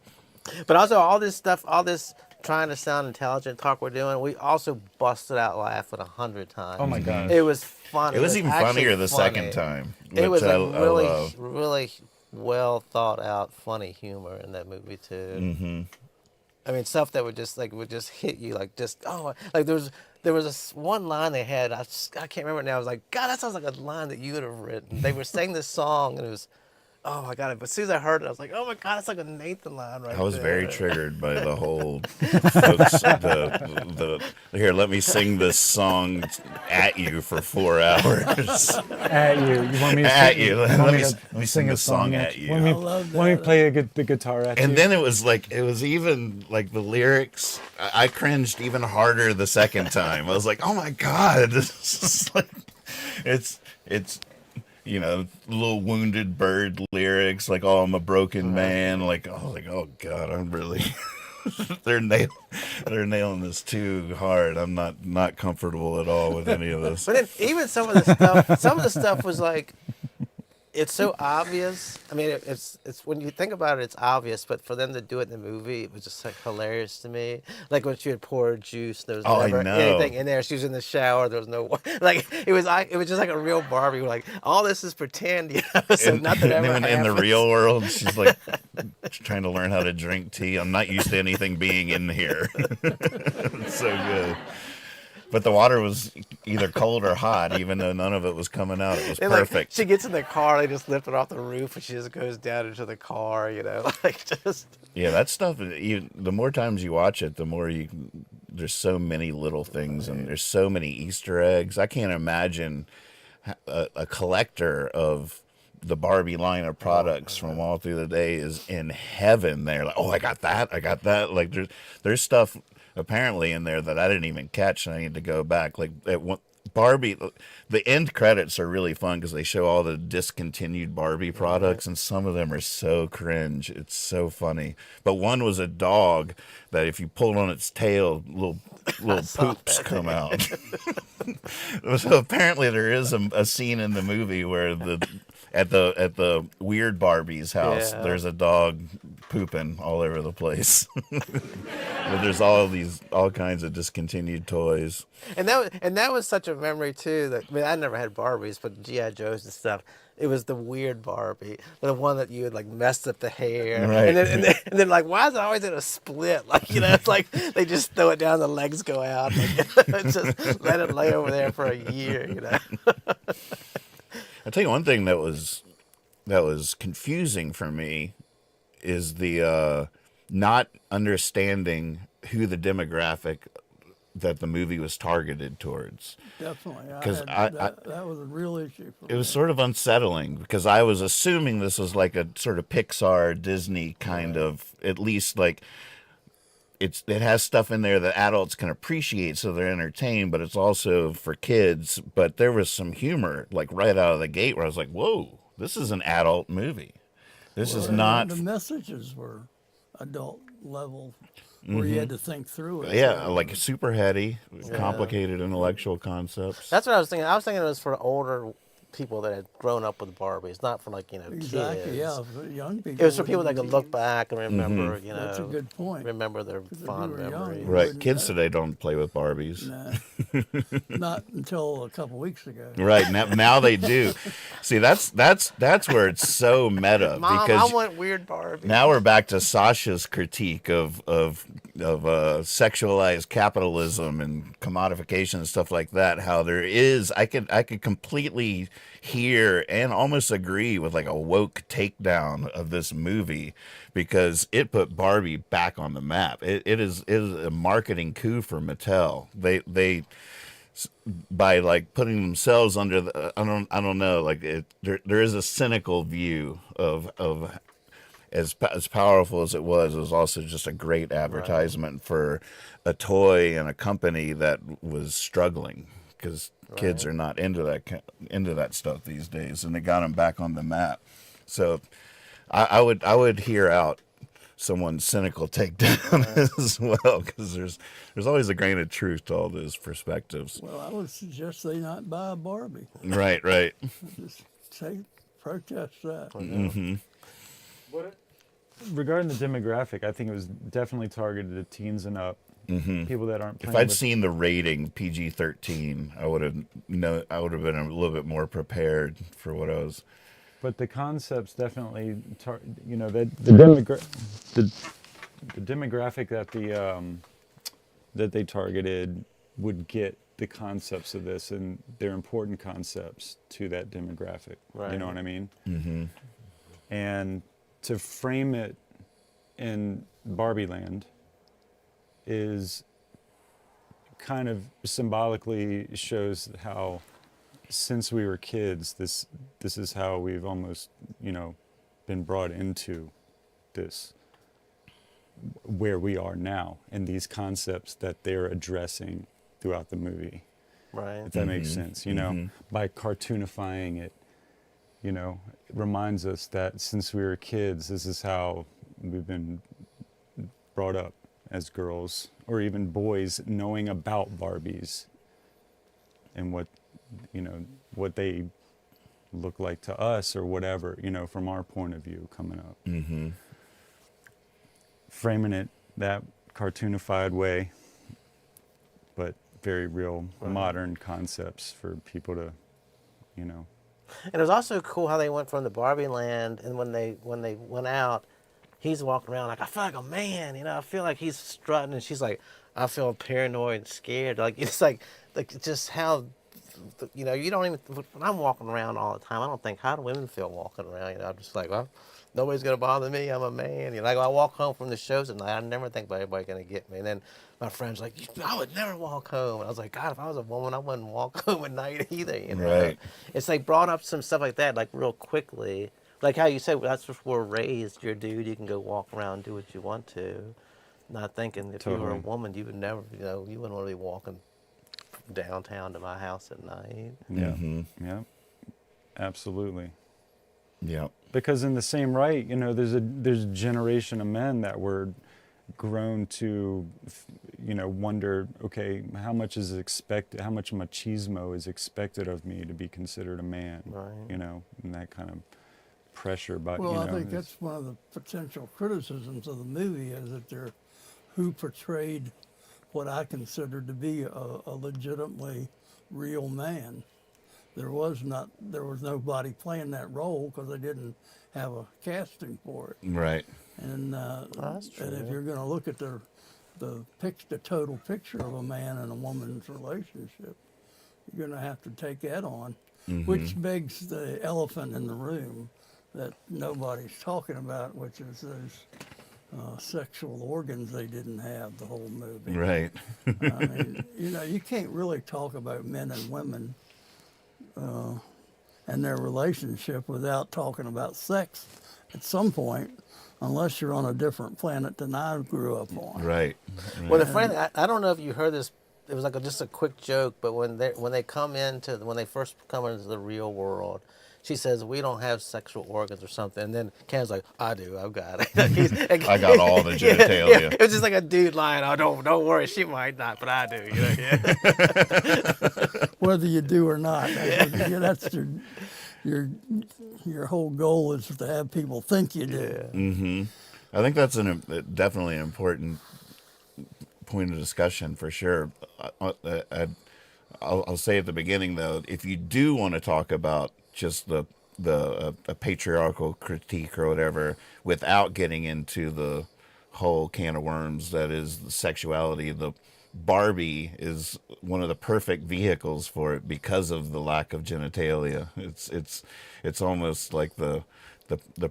But also all this stuff, all this trying to sound intelligent talk we're doing, we also busted out laughing 100 times. Oh my gosh. It was fun. It was even actually funnier the funny. second time. It was which I really, love. really well thought out, funny humor in that movie too. Mm-hmm. I mean, stuff that would just hit you like there was this one line they had. I can't remember it now. I was like, God, that sounds like a line that you would have written. They were saying this song and it was. Oh my God! But as soon as I heard it, I was like, "Oh my God, it's like a Nathan line right there." I was very triggered by the whole folks. Here, let me sing this song at you for 4 hours. At you. You want me to At sing, you. Let me sing a song at you. Want me to play the guitar at you? And then it was even like the lyrics. I cringed even harder the second time. I was like, "Oh my God!" This is like, it's you know, little wounded bird lyrics, like, "Oh, I'm a broken man." Like, oh God, I'm really. they're nailing this too hard. I'm not comfortable at all with any of this. But then even some of the stuff was like, it's so obvious. I mean, it's when you think about it, it's obvious. But for them to do it in the movie, it was just like hilarious to me. Like when she would pour juice, there was Oh, I never know. anything in there. She was in the shower. There was no like it was just like a real Barbie. Like all this is pretend, you know. So nothing ever then in the happens. real world, she's like trying to learn how to drink tea. I'm not used to anything being in here. It's so good. But the water was either cold or hot, even though none of it was coming out. It was And perfect. like, she gets in the car, they just lift it off the roof, and she just goes down into the car, you know, like just. Yeah, that stuff. The more times you watch it, the more you. There's so many little things, and there's so many Easter eggs. I can't imagine a collector of the Barbie line of products from all through the day is in heaven. They're like, oh, I got that. Like there's stuff apparently in there that I didn't even catch, and I need to go back. Like Barbie, the end credits are really fun because they show all the discontinued Barbie products, and some of them are so cringe. It's so funny. But one was a dog that if you pulled on its tail, little poops come out. So apparently there is a scene in the movie where at the weird Barbie's house, there's a dog pooping all over the place. But there's all kinds of discontinued toys. And that was such a memory too. That I mean, I never had Barbies, but GI Joes and stuff. It was the weird Barbie, the one that you would like messed up the hair, Right. and then like, why is it always in a split? Like, you know, it's like they just throw it down, the legs go out, like, just let it lay over there for a year, you know. I'll tell you one thing that was confusing for me is the not understanding who the demographic that the movie was targeted towards. Definitely. 'Cause That was a real issue for me. It was sort of unsettling because I was assuming this was like a sort of Pixar, Disney kind of, at least like it has stuff in there that adults can appreciate, so they're entertained, but it's also for kids. But there was some humor like right out of the gate where I was like, whoa, this is an adult movie. This is not. The messages were adult level, where you had to think through it. Yeah, like super heady, complicated intellectual concepts. That's what I was thinking. I was thinking it was for older people that had grown up with Barbies, not for like, you know, Exactly. kids. Yeah, for young people. It was for people that could look back and remember, you know. That's a good point. Remember their if fond you were young, memories. Right, wouldn't kids know. today don't play with Barbies. Nah, not until a couple weeks ago. Right, now they do. See, that's where it's so meta. Mom, because I want weird Barbie. now we're back to Sasha's critique of sexualized capitalism and commodification and stuff like that. How there is, I could completely hear and almost agree with like a woke takedown of this movie because it put Barbie back on the map. It is a marketing coup for Mattel. They by like putting themselves under the I don't know, like there is a cynical view of as powerful as it was also just a great advertisement for a toy and a company that was struggling because kids are not into that stuff these days, and they got them back on the map. So I would hear out someone's cynical takedown as well, because there's always a grain of truth to all those perspectives. Well, I would suggest they not buy a Barbie. Right. Just say, protest that. Mm-hmm. Regarding the demographic, I think it was definitely targeted at teens and up. Mm-hmm. People that aren't If playing I'd with, seen the rating PG-13, I would have been a little bit more prepared for what I was. but the concepts definitely, that the demographic that they targeted would get the concepts of this, and they're important concepts to that demographic. Right. You know what I mean? Mm-hmm. And to frame it in Barbie Land is kind of symbolically shows how since we were kids, this is how we've almost, been brought into this, where we are now, and these concepts that they're addressing throughout the movie. Right. If that makes sense, by cartoonifying it it reminds us that since we were kids, this is how we've been brought up as girls, or even boys, knowing about Barbies and what they look like to us, or whatever, from our point of view coming up. Mm-hmm. Framing it that cartoonified way, but very real modern concepts for people to, And it was also cool how they went from the Barbie land, and when they went out, he's walking around like, I feel like a man, I feel like he's strutting, and she's like, I feel paranoid and scared. Like, it's like just how, you don't even, when I'm walking around all the time, I don't think, how do women feel walking around? I'm just like, well, nobody's going to bother me. I'm a man. Like, I walk home from the shows at night, I never think about anybody going to get me. And then my friend's like, I would never walk home. And I was like, God, if I was a woman, I wouldn't walk home at night either. Right. It's like brought up some stuff like that, like real quickly. Like how you said, that's just we're raised. You're a dude, you can go walk around and do what you want to. Not thinking if you were a woman, you would never, you wouldn't want to be walking downtown to my house at night. Yeah. Mm-hmm. Yeah. Absolutely. Yeah. Because in the same right, there's a generation of men that were grown to, wonder, okay, how much is expected, how much machismo is expected of me to be considered a man, Right. And that kind of pressure. But Well, I think that's one of the potential criticisms of the movie, is that who portrayed what I considered to be a legitimately real man. There was nobody playing that role because they didn't have a casting for it. Right. And that's true. and if you're going to look at the total picture of a man and a woman's relationship, you're going to have to take that on, which begs the elephant in the room that nobody's talking about, which is those sexual organs they didn't have the whole movie. Right. I mean, you can't really talk about men and women and their relationship without talking about sex at some point, unless you're on a different planet than I grew up on. Right. Well, the funny thing, I don't know if you heard this. It was like just a quick joke, but when they first come into the real world, she says, we don't have sexual organs or something. And then Ken's like, I do, I've got it. I got all the genitalia. Yeah. It was just like a dude lying, oh, don't worry, she might not, but I do. Whether you do or not. That's your whole goal is to have people think you do. Yeah. Mm-hmm. I think that's definitely an important point of discussion for sure. I'll say at the beginning, though, if you do want to talk about just a patriarchal critique or whatever, without getting into the whole can of worms that is the sexuality, the Barbie is one of the perfect vehicles for it because of the lack of genitalia. It's almost like the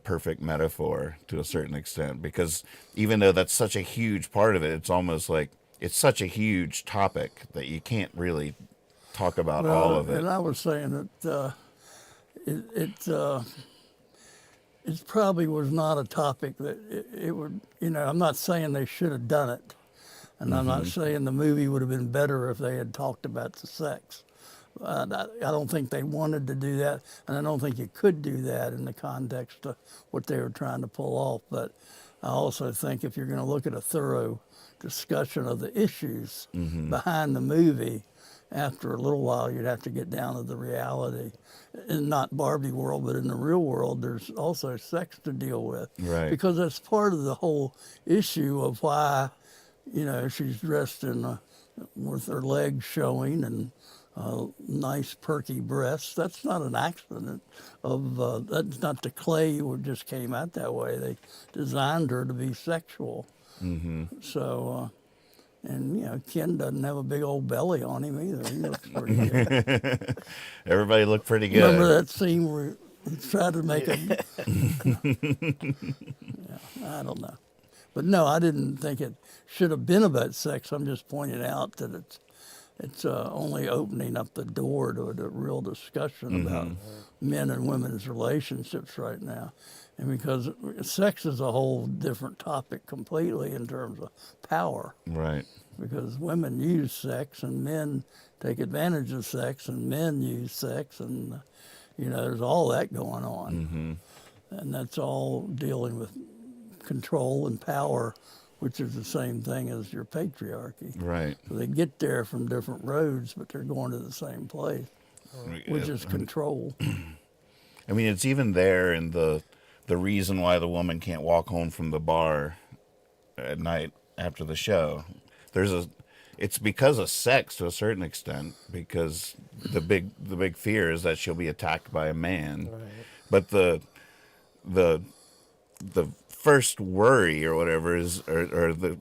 perfect metaphor to a certain extent, because even though that's such a huge part of it, it's almost like it's such a huge topic that you can't really talk about all of it. And I was saying that it probably was not a topic that it would, I'm not saying they should have done it. And I'm not saying the movie would have been better if they had talked about the sex. I don't think they wanted to do that, and I don't think you could do that in the context of what they were trying to pull off. But I also think if you're going to look at a thorough discussion of the issues behind the movie, after a little while you'd have to get down to the reality. In not Barbie world, but in the real world, there's also sex to deal with. Right. Because that's part of the whole issue of why, she's dressed with her legs showing and nice perky breasts. That's not an accident. That's not the clay who just came out that way. They designed her to be sexual. So, and Ken doesn't have a big old belly on him either. He looks pretty good. Everybody looked pretty good. Remember that scene where he tried to make it? I don't know. But no, I didn't think it should have been about sex. I'm just pointing out that it's only opening up the door to a real discussion about men and women's relationships right now. And because sex is a whole different topic completely in terms of power. Right. Because women use sex and men take advantage of sex and men use sex. And You know, there's all that going on. And that's all dealing with control and power, which is the same thing as your patriarchy. Right. So they get there from different roads, but they're going to the same place, which is control. I mean, it's even there in the reason why the woman can't walk home from the bar at night after the show. It's because of sex to a certain extent, because the big fear is that she'll be attacked by a man. Right. But the first worry or whatever is, or the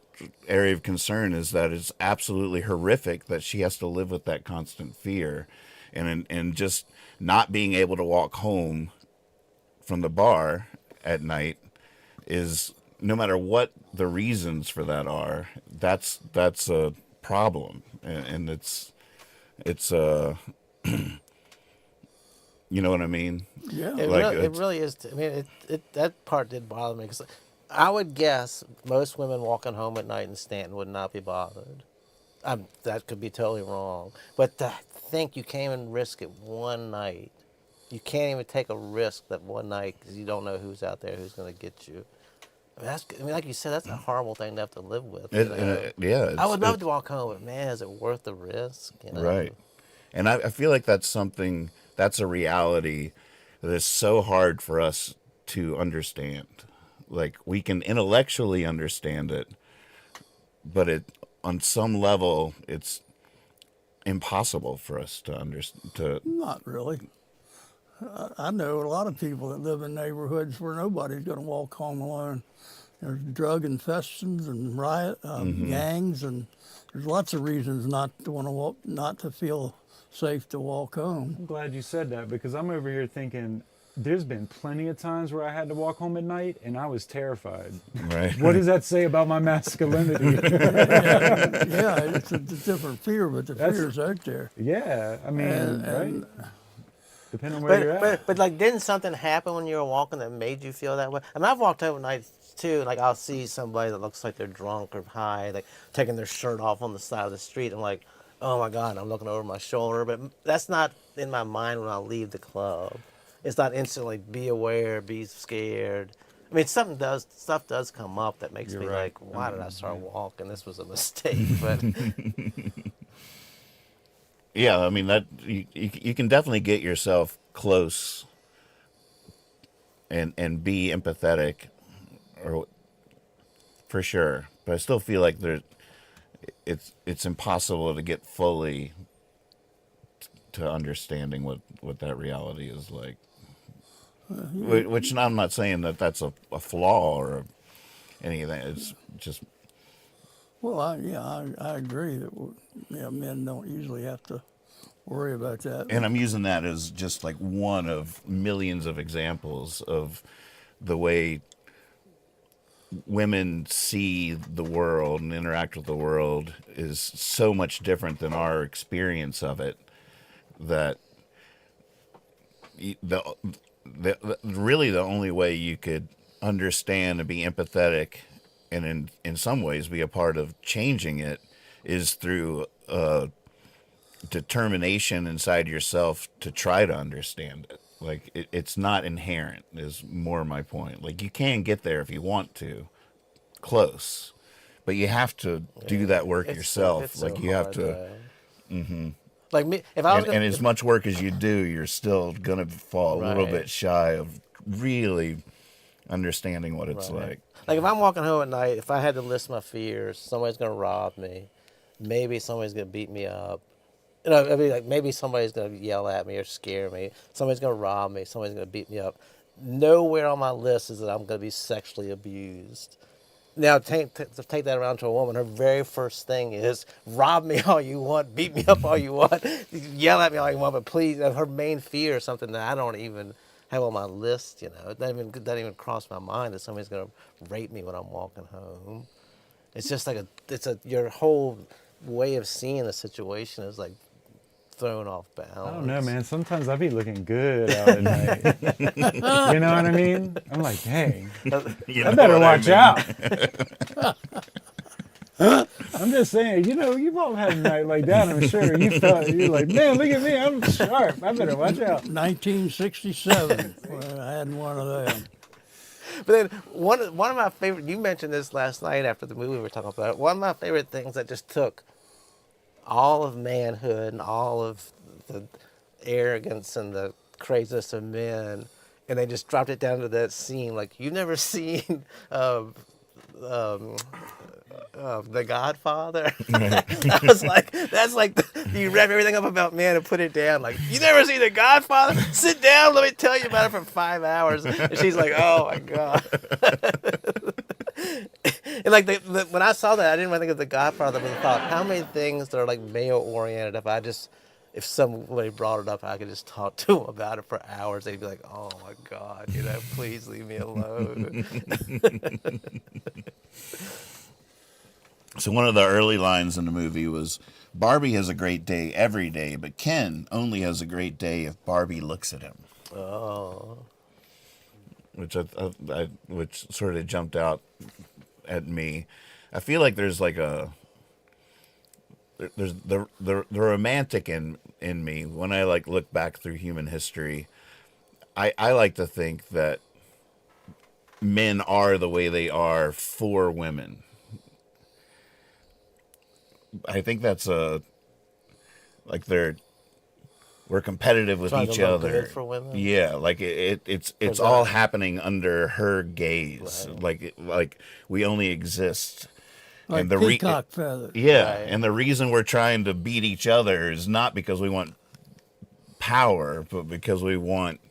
area of concern is that it's absolutely horrific that she has to live with that constant fear, and just not being able to walk home from the bar at night is, no matter what the reasons for that are, that's a problem, and it's you know what I mean? Yeah. It really is. I mean, that part did bother me, because I would guess most women walking home at night in Stanton would not be bothered. That could be totally wrong. But to think you can't even risk it one night. You can't even take a risk that one night, because you don't know who's out there, who's going to get you. I mean, like you said, that's a horrible thing to have to live with. I would love to walk home, but man, is it worth the risk? You know? Right. And I feel like that's a reality that is so hard for us to understand. Like, we can intellectually understand it, but on some level, it's impossible for us to understand. Not really. I know a lot of people that live in neighborhoods where nobody's going to walk home alone. There's drug infestations and gangs, and there's lots of reasons not to feel safe to walk home. I'm glad you said that, because I'm over here thinking there's been plenty of times where I had to walk home at night and I was terrified. Right. What does that say about my masculinity? Yeah, it's a different fear, but the fear's out there. Yeah, I mean, right? Depending on where But, you're at. but like, didn't something happen when you were walking that made you feel that way? I mean, I've walked home at night too. Like, I'll see somebody that looks like they're drunk or high, like taking their shirt off on the side of the street. I'm like, oh my God, I'm looking over my shoulder. But that's not in my mind when I leave the club. It's not instantly be aware, be scared. I mean, stuff does come up that makes me right. like, why did I start walking? This was a mistake. But Yeah, I mean, that you can definitely get yourself close and be empathetic, or for sure. But I still feel like it's impossible to get fully to understanding what that reality is like. Which I'm not saying that that's a flaw or anything. It's just. Well, I agree that men don't usually have to worry about that. And I'm using that as just like one of millions of examples of the way women see the world and interact with the world is so much different than our experience of it, that really the only way you could understand and be empathetic and in some ways be a part of changing it is through determination inside yourself to try to understand it. Like, it's not inherent is more my point. Like, you can get there if you want to, close, but you have to do that work yourself. It's like, so you have hard, to. Like me, if I was And as much work as you do, you're still gonna fall a little Right. bit shy of really understanding what it's like. Like, if I'm walking home at night, if I had to list my fears, somebody's gonna rob me, maybe somebody's gonna beat me up. You know, I mean, like, maybe somebody's gonna yell at me or scare me. Somebody's gonna rob me. Somebody's gonna beat me up. Nowhere on my list is that I'm gonna be sexually abused. Now, take that around to a woman. Her very first thing is, rob me all you want, beat me up all you want, yell at me all you want, but please. Her main fear is something that I don't even have on my list. You know, it doesn't even cross my mind that somebody's gonna rape me when I'm walking home. It's just like your whole way of seeing the situation is like thrown off balance. I don't know, man. Sometimes I be looking good out at night. You know what I mean? I'm like, dang, You I know better what watch mean? out. I'm just saying, you've all had a night like that, I'm sure. You're like, man, look at me, I'm sharp. I better watch out. 1967, well, I had one of them. But then one of my favorite, you mentioned this last night after the movie we were talking about, one of my favorite things that just took all of manhood and all of the arrogance and the craziness of men, and they just dropped it down to that scene. Like, you've never seen The Godfather? I was like, that's like, you wrap everything up about man and put it down. Like, you never seen The Godfather? Sit down, let me tell you about it for 5 hours. And she's like, oh my God. And like, when I saw that, I didn't really think of The Godfather, but I thought, how many things that are like male oriented, if somebody brought it up, I could just talk to them about it for hours. They'd be like, oh my God, please leave me alone. So one of the early lines in the movie was, Barbie has a great day every day, but Ken only has a great day if Barbie looks at him. Oh. Which which sort of jumped out at me. I feel like there's like there's the romantic in me when I like look back through human history. I like to think that men are the way they are for women. I think that's we're competitive with Trying each to look other. good for women? Yeah, like it's all happening under her gaze. Right. Like we only exist. Like peacock feathers. Yeah, Right. and the reason we're trying to beat each other is not because we want power, but because we want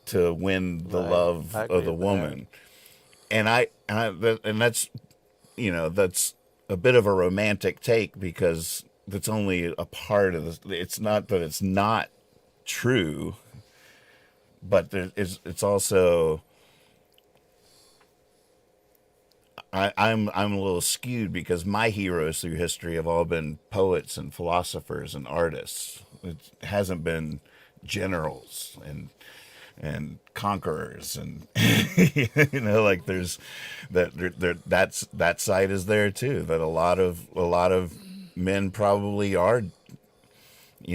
to win the Right. love I agree of the with that. woman. And that's that's a bit of a romantic take, because that's only a part of this. It's not that it's not true, but it's also, I'm a little skewed because my heroes through history have all been poets and philosophers and artists. It hasn't been generals and conquerors, and like there's that side is there too, that a lot of men probably are,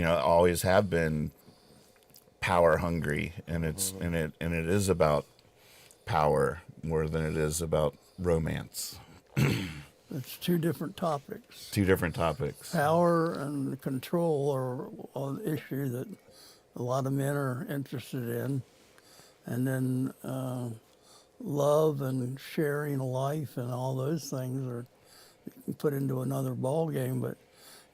always have been power hungry, and it is about power more than it is about romance. It's two different topics. Power and control are an issue that a lot of men are interested in. And then love and sharing life and all those things are put into another ball game. But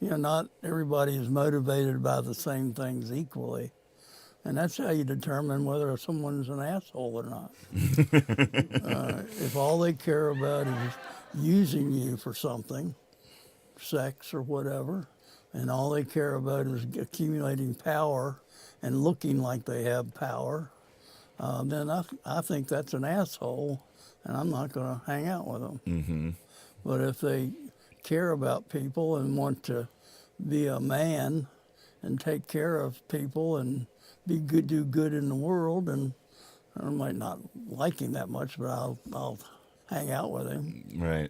not everybody is motivated by the same things equally, and that's how you determine whether someone's an asshole or not. If all they care about is using you for something, sex or whatever, and all they care about is accumulating power and looking like they have power, then I think that's an asshole, and I'm not going to hang out with them. Mm-hmm. But if they care about people and want to be a man and take care of people and do good in the world, and I might not like him that much, but I'll hang out with him. Right.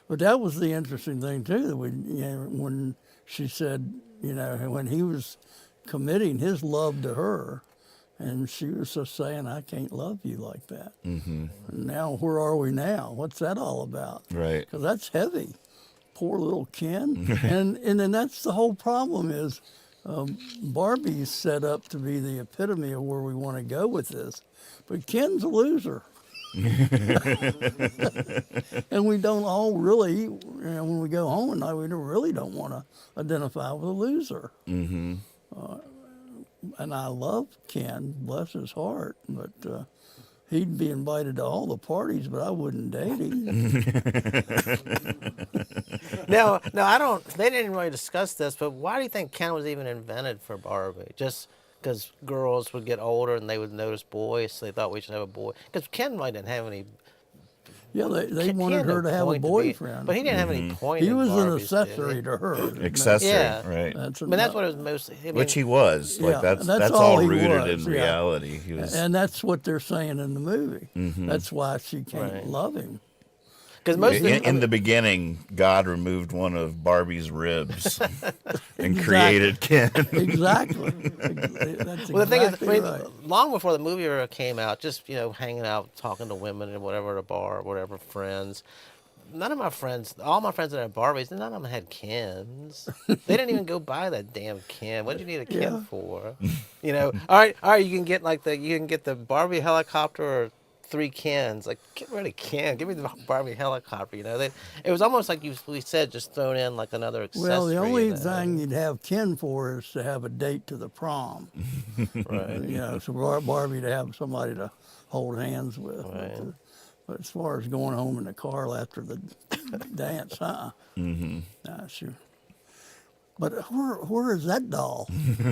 But that was the interesting thing too. That when she said, when he was committing his love to her, and she was just saying, I can't love you like that. Mm-hmm. And now, where are we now? What's that all about? Right. Because that's heavy. Poor little Ken. and then that's the whole problem is Barbie's set up to be the epitome of where we want to go with this. But Ken's a loser. And we don't all really, when we go home at night, we really don't want to identify with a loser. Mm-hmm. And I love Ken, bless his heart, but he'd be invited to all the parties, but I wouldn't date him. Now, they didn't really discuss this, but why do you think Ken was even invented for Barbie? Just because girls would get older and they would notice boys, so they thought we should have a boy. Because Ken really didn't have any. Yeah, they He wanted had her no to have a point to be- boyfriend. but he didn't have any point. He in was an Barbies, did he? accessory to her. Accessory, Yeah. right. That's What it was mostly. I mean, Which he was. Yeah, Like that's that's all all he rooted was, in yeah. reality. He was. And that's what they're saying in the movie. Mhm. That's why she can't Right. love him. Because most of In the beginning, God removed one of Barbie's ribs and Exactly. created Ken. Exactly. That's well, the thing is, I exactly mean, right. long before the movie ever came out, just hanging out, talking to women and whatever at a bar, whatever, friends. None of my friends, all my friends that had Barbies, none of them had Kens. They didn't even go buy that damn Ken. What did you need a Ken Yeah. for? All right, you can get the Barbie helicopter or 3 Kens. Like, get rid of Ken. Give me the Barbie helicopter. It was almost like we said, just thrown in like another accessory. Well, the only in there. thing you'd have Ken for is to have a date to the prom. Right. So Barbie to have somebody to hold hands with. Right. But as far as going home in the car after the dance, Nah, sure. But where is that doll?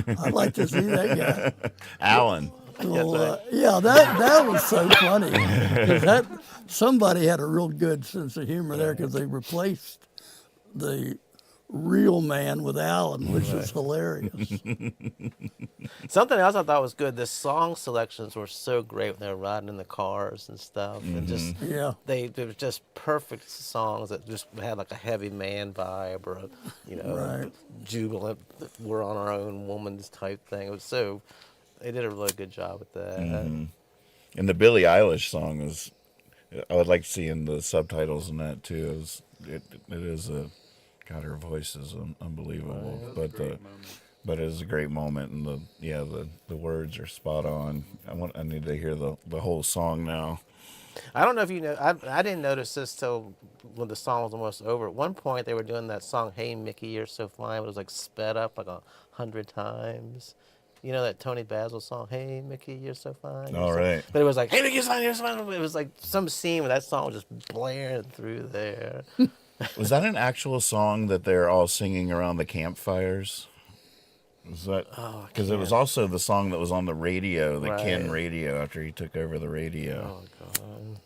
I'd like to see that guy. Alan. Well, yeah, that was so funny. 'Cause somebody had a real good sense of humor there because they replaced the real man with Alan, which is hilarious. Something else I thought was good. The song selections were so great when they were riding in the cars and stuff, and just Yeah. they were just perfect songs that just had like a heavy man vibe or Right. jubilant, we're on our own woman's type thing. They did a really good job with that. And the Billie Eilish song I would like to see in the subtitles in that too. It is God, her voice is unbelievable. But it is a great moment, and the words are spot on. I need to hear the whole song now. I don't know if you know. I didn't notice this till when the song was almost over. At one point, they were doing that song "Hey Mickey, You're So Fine," but it was like sped up like 100 times. You know that Tony Basil song, "Hey Mickey, You're So Fine." All right. But it was like, "Hey Mickey, You're so fine, you're so fine." It was like some scene where that song was just blaring through there. Was that an actual song that they're all singing around the campfires? Was that? Because it was also the song that was on the radio, the Ken Right. radio, after he took over the radio. Oh God.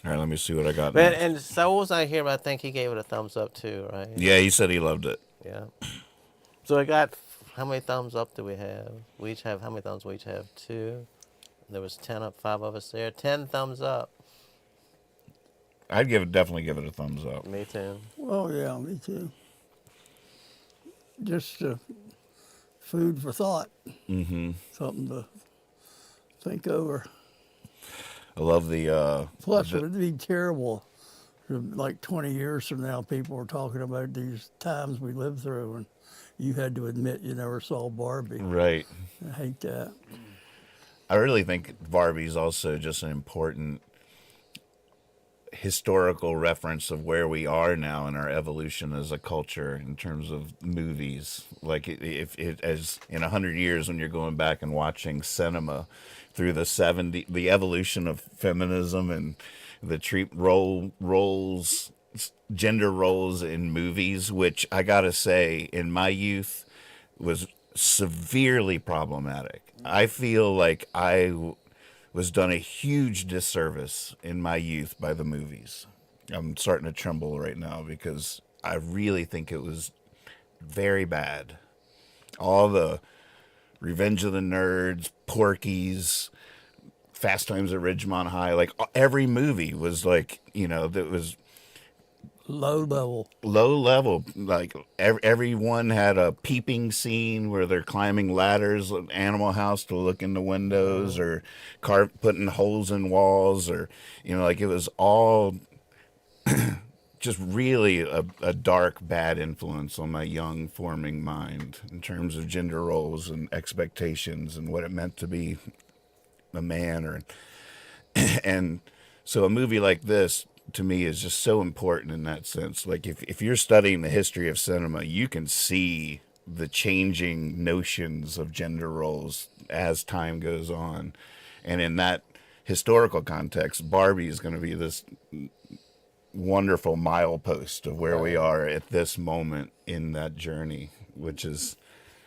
All right, let me see what I got. Man, next. and so was I here, but I think he gave it a thumbs up too, right? Yeah, he said he loved it. Yeah. So I got, how many thumbs up do we have? We each have, how many thumbs we each have? 2. There was 10 up, 5 of us there. 10 thumbs up. I'd definitely give it a thumbs up. Me too. Oh, yeah, me too. Just food for thought. Mm-hmm. Something to think over. I love the. Plus, it would be terrible. Like 20 years from now, people are talking about these times we lived through, and you had to admit you never saw Barbie. Right. I hate that. I really think Barbie's also just an important historical reference of where we are now in our evolution as a culture in terms of movies. Like if as in 100 years when you're going back and watching cinema through the 70s, the evolution of feminism and the gender roles in movies, which I gotta say in my youth was severely problematic. I feel like I was done a huge disservice in my youth by the movies. I'm starting to tremble right now because I really think it was very bad. All the Revenge of the Nerds, Porky's, Fast Times at Ridgemont High, like every movie was like, that was Low low level. Like everyone had a peeping scene where they're climbing ladders at Animal House to look in the windows, or putting holes in walls, or like it was all just really a dark, bad influence on my young forming mind in terms of gender roles and expectations and what it meant to be a man. And so a movie like this, to me, is just so important in that sense. Like if you're studying the history of cinema, you can see the changing notions of gender roles as time goes on. And in that historical context, Barbie is going to be this wonderful milepost of where we are at this moment in that journey, which is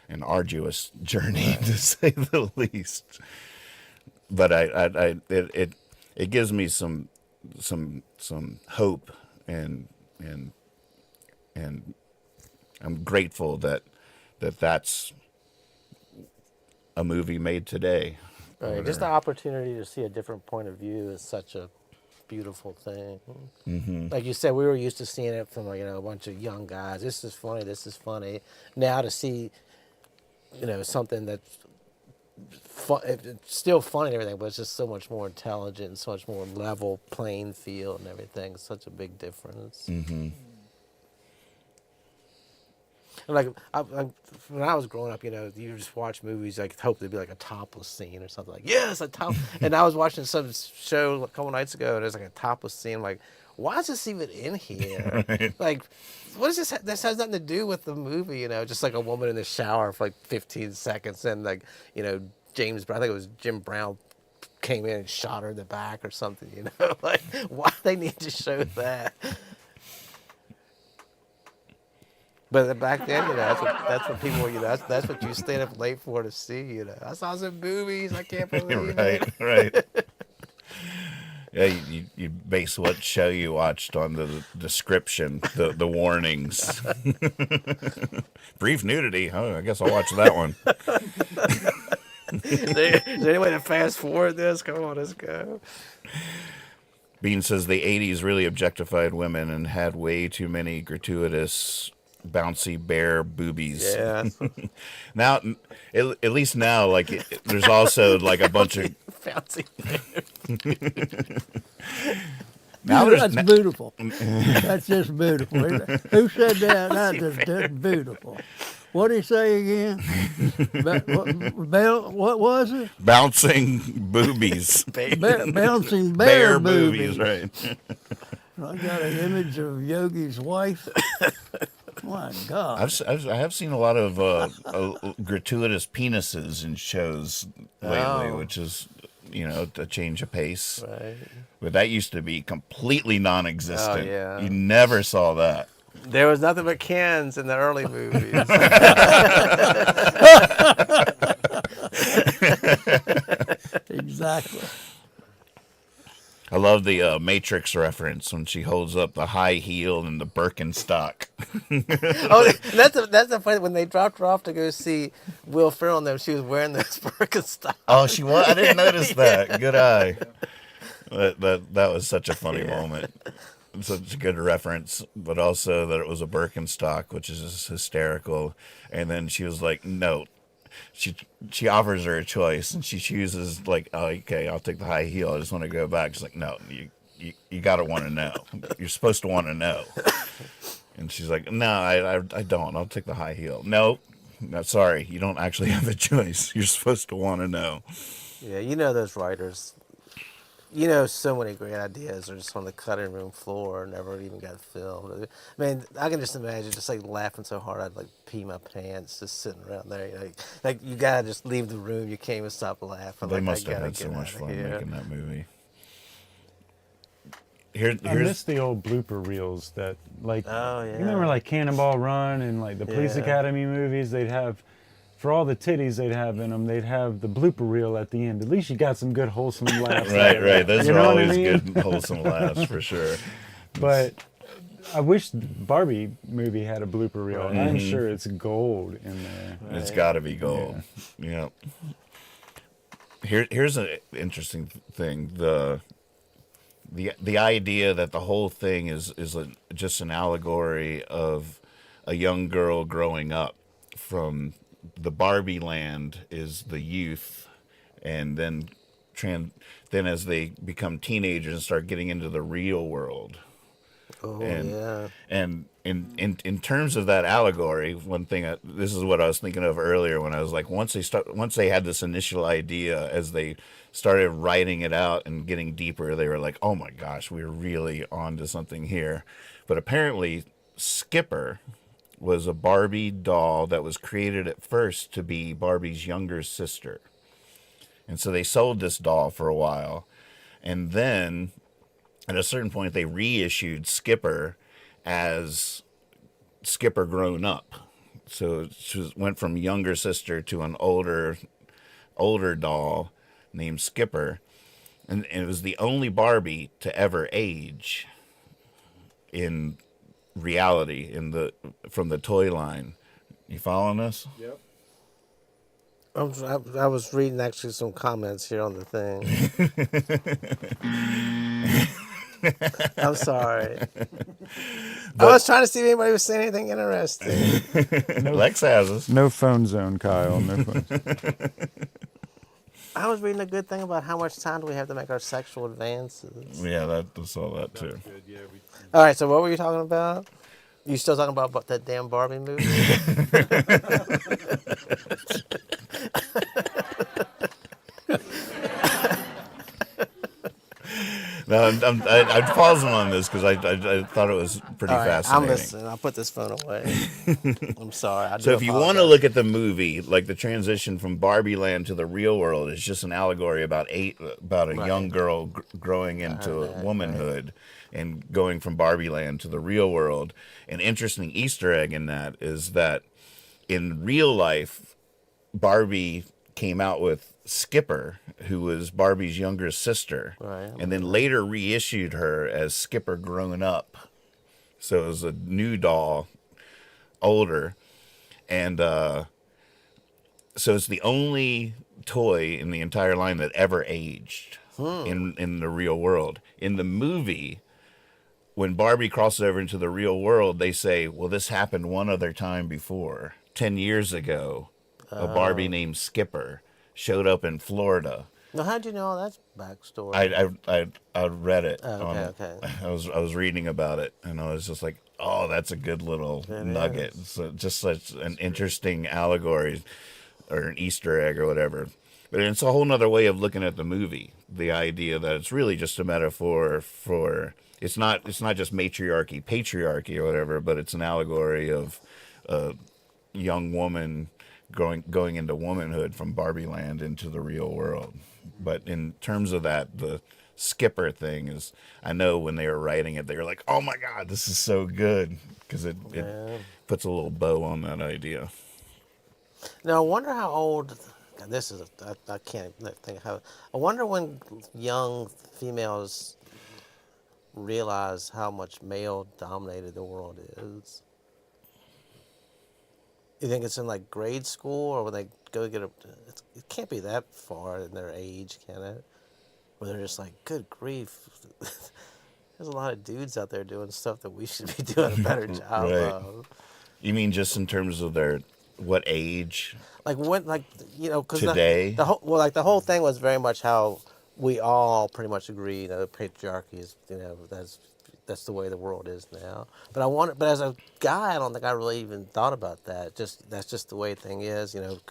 an arduous journey to say the least. But it gives me some hope, and I'm grateful that's a movie made today. Right. Just the opportunity to see a different point of view is such a beautiful thing. Like you said, we were used to seeing it from a bunch of young guys. This is funny. This is funny. Now to see, something that's it's still funny and everything, but it's just so much more intelligent and so much more level playing field and everything. It's such a big difference. Like when I was growing up, you just watch movies, like hope there'd be like a topless scene or something. Like, yes, a top. And I was watching some show a couple nights ago, and there's like a topless scene. Like, why is this even in here? Right. Like, what is this? This has nothing to do with the movie, just like a woman in the shower for like 15 seconds, and like, James Brown, I think it was Jim Brown, came in and shot her in the back or something. Like, why they need to show that? But back then, that's what people, that's what you stayed up late for to see. I saw some movies. I can't believe it. Right. Yeah, you base what show you watched on the description, the warnings. Brief nudity. Oh, I guess I'll watch that one. Is there any way to fast forward this? Come on, let's go. Bean says the 80s really objectified women and had way too many gratuitous bouncy bear boobies. Yeah. Now, at least now, like there's also like a bunch of bouncy. now That's beautiful. That's just beautiful. Who said that? That's beautiful. What did he say again? What was it? bouncing boobies. Bouncing bear boobies, boobies. right? I got an image of Yogi's wife. My God. I have seen a lot of gratuitous penises in shows lately, which is, a change of pace. Right. But that used to be completely non-existent. Oh, yeah. You never saw that. There was nothing but cans in the early movies. Exactly. I love the Matrix reference when she holds up the high heel and the Birkenstock. Oh, that's the funny. When they dropped her off to go see Will Ferrell and them, she was wearing those Birkenstocks. Oh, she was? I didn't notice that. Good eye. That was such a funny moment. Such a good reference, but also that it was a Birkenstock, which is just hysterical. And then she was like, no. She offers her a choice, and she chooses like, oh, okay, I'll take the high heel. I just want to go back. She's like, no, you got to want to know. You're supposed to want to know. And she's like, no, I don't. I'll take the high heel. No, sorry, you don't actually have a choice. You're supposed to want to know. Yeah, those writers. So many great ideas are just on the cutting room floor, never even got filmed. I mean, I can just imagine just like laughing so hard I'd like pee my pants just sitting around there. Like you gotta just leave the room. You can't even stop laughing. They like, must have had so much fun making that movie. Here's I miss the old blooper reels that, like, Oh, yeah. you remember like Cannonball Run and like the Police Yeah. Academy movies? They'd have, for all the titties they'd have in them, they'd have the blooper reel at the end. At least you got some good wholesome laughs. right. Those You are know what I always mean? good, wholesome laughs for sure. But I wish the Barbie movie had a blooper reel. I'm sure it's gold in there. It's got to be gold. Yeah. Here's an interesting thing. The idea that the whole thing is just an allegory of a young girl growing up. From the Barbie land is the youth, and then as they become teenagers and start getting into the real world. Oh, And- yeah. And in terms of that allegory, one thing this is what I was thinking of earlier when I was like, once they had this initial idea, as they started writing it out and getting deeper, they were like, oh my gosh, we're really onto something here. But apparently, Skipper was a Barbie doll that was created at first to be Barbie's younger sister, and so they sold this doll for a while, and then at a certain point they reissued Skipper as Skipper grown up. So she went from younger sister to an older doll named Skipper, and it was the only Barbie to ever age in reality from the toy line. You following us? Yep. I was reading actually some comments here on the thing. I'm sorry. I was trying to see if anybody was saying anything interesting. Lex has us. No phone zone, Kyle. No phone zone. I was reading a good thing about how much time do we have to make our sexual advances. Yeah, I saw that too. All right, so what were you talking about? You still talking about that damn Barbie movie? No, I'm pausing on this because I thought it was pretty All right, fascinating. I'm listening. I'll put this phone away. I'm sorry. So if you want to look at the movie, like the transition from Barbie Land to the real world, it's just an allegory about a young girl growing into womanhood and going from Barbie Land to the real world. An interesting Easter egg in that is that in real life, Barbie came out with Skipper, who was Barbie's younger sister, Right. and then later reissued her as Skipper grown up. So it was a new doll, older, and so it's the only toy in the entire line that ever aged in the real world. In the movie, when Barbie crosses over into the real world, they say, well, this happened one other time before. 10 years ago, a Barbie named Skipper showed up in Florida. Now, how'd you know all that backstory? I read it. Okay. I was reading about it, and I was just like, oh, that's a good little nugget. So just such an interesting allegory or an Easter egg or whatever. But it's a whole nother way of looking at the movie. The idea that it's really just a metaphor for it's not just matriarchy, patriarchy or whatever, but it's an allegory of a young woman going into womanhood from Barbie Land into the real world. But in terms of that, the Skipper thing is, I know when they were writing it, they were like, oh my God, this is so good. Because it puts a little bow on that idea. Now, I wonder how old. This is. I can't think how. I wonder when young females realize how much male-dominated the world is. You think it's in like grade school, or when they go get a? It can't be that far in their age, can it? Where they're just like, good grief. There's a lot of dudes out there doing stuff that we should be doing a better job Right. of. You mean just in terms of their what age? Like when, like because Today? the whole thing was very much how we all pretty much agree. Patriarchy is that's the way the world is now. But as a guy, I don't think I really even thought about that. That's just the way the thing is. Of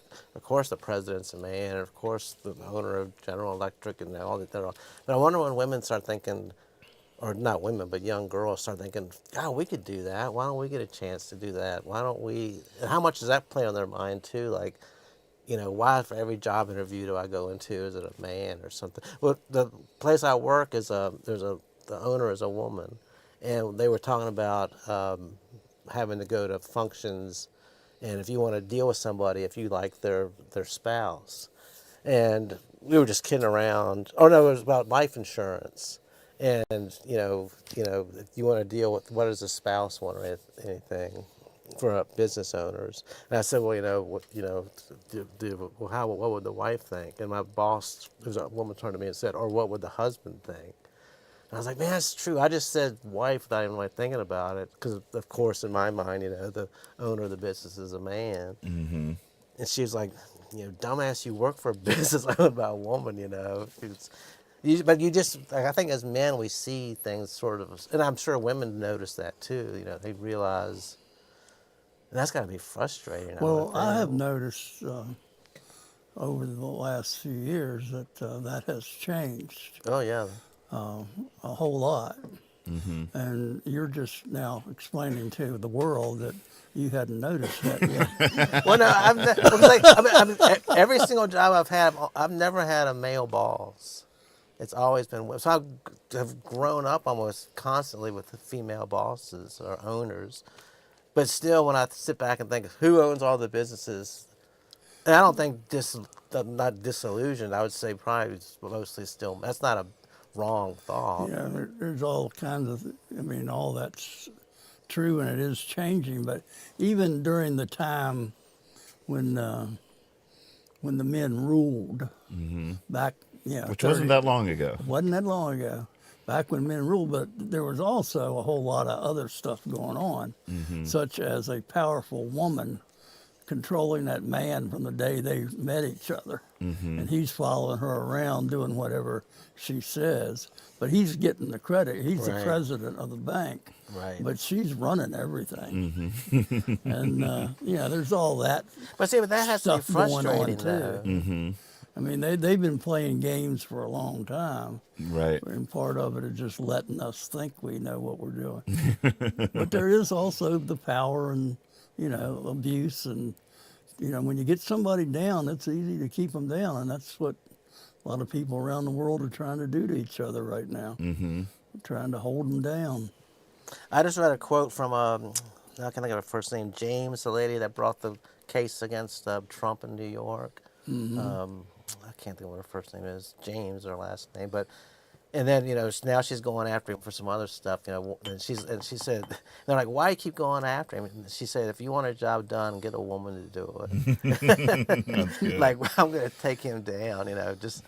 course the president's a man, and of course the owner of General Electric and all that. But I wonder when women start thinking, or not women, but young girls start thinking, God, we could do that. Why don't we get a chance to do that? Why don't we? And how much does that play on their mind too? Like, why for every job interview do I go into, is it a man or something? Well, the place I work is the owner is a woman, and they were talking about having to go to functions, and if you want to deal with somebody, if you like their spouse, and we were just kidding around. Oh no, it was about life insurance. And if you want to deal with what does a spouse want or anything for business owners, and I said, well, what would the wife think? And my boss, there was a woman turned to me and said, or what would the husband think? And I was like, man, that's true. I just said wife without even like thinking about it, because of course in my mind, the owner of the business is a man. Mm-hmm. And she was like, dumbass, you work for a business owned by a woman, But I think as men, we see things sort of, and I'm sure women notice that too. They realize, and that's got to be frustrating. Well, I have noticed over the last few years that that has changed Oh yeah. a whole lot. Mm-hmm. And you're just now explaining to the world that you hadn't noticed that yet. Well, no, every single job I've had, I've never had a male boss. It's always been women. So I have grown up almost constantly with the female bosses or owners. But still, when I sit back and think, who owns all the businesses? And I don't think not disillusioned. I would say probably mostly still. That's not a wrong thought. Yeah, there's all kinds of, all that's true and it is changing. But even during the time when the men ruled back, Which wasn't that long ago. Wasn't that long ago. back when men ruled, but there was also a whole lot of other stuff going on, such as a powerful woman controlling that man from the day they met each other. And he's following her around doing whatever she says, but he's getting the credit. He's the Right. president of the bank, Right. but she's running everything. And there's all that But see, but that has to be stuff going on frustrating, too. though. I mean, they've been playing games for a long time, Right. and part of it is just letting us think we know what we're doing. But there is also the power and, abuse. And, when you get somebody down, it's easy to keep them down. And that's what a lot of people around the world are trying to do to each other right now. Trying to hold them down. I just read a quote from, I can't think of her first name, James, the lady that brought the case against Trump in New York. I can't think of what her first name is, James, her last name, but and then now she's going after him for some other stuff, and she said, they're like, why you keep going after him? And she said, if you want a job done, get a woman to do it. Like, I'm going to take him down, just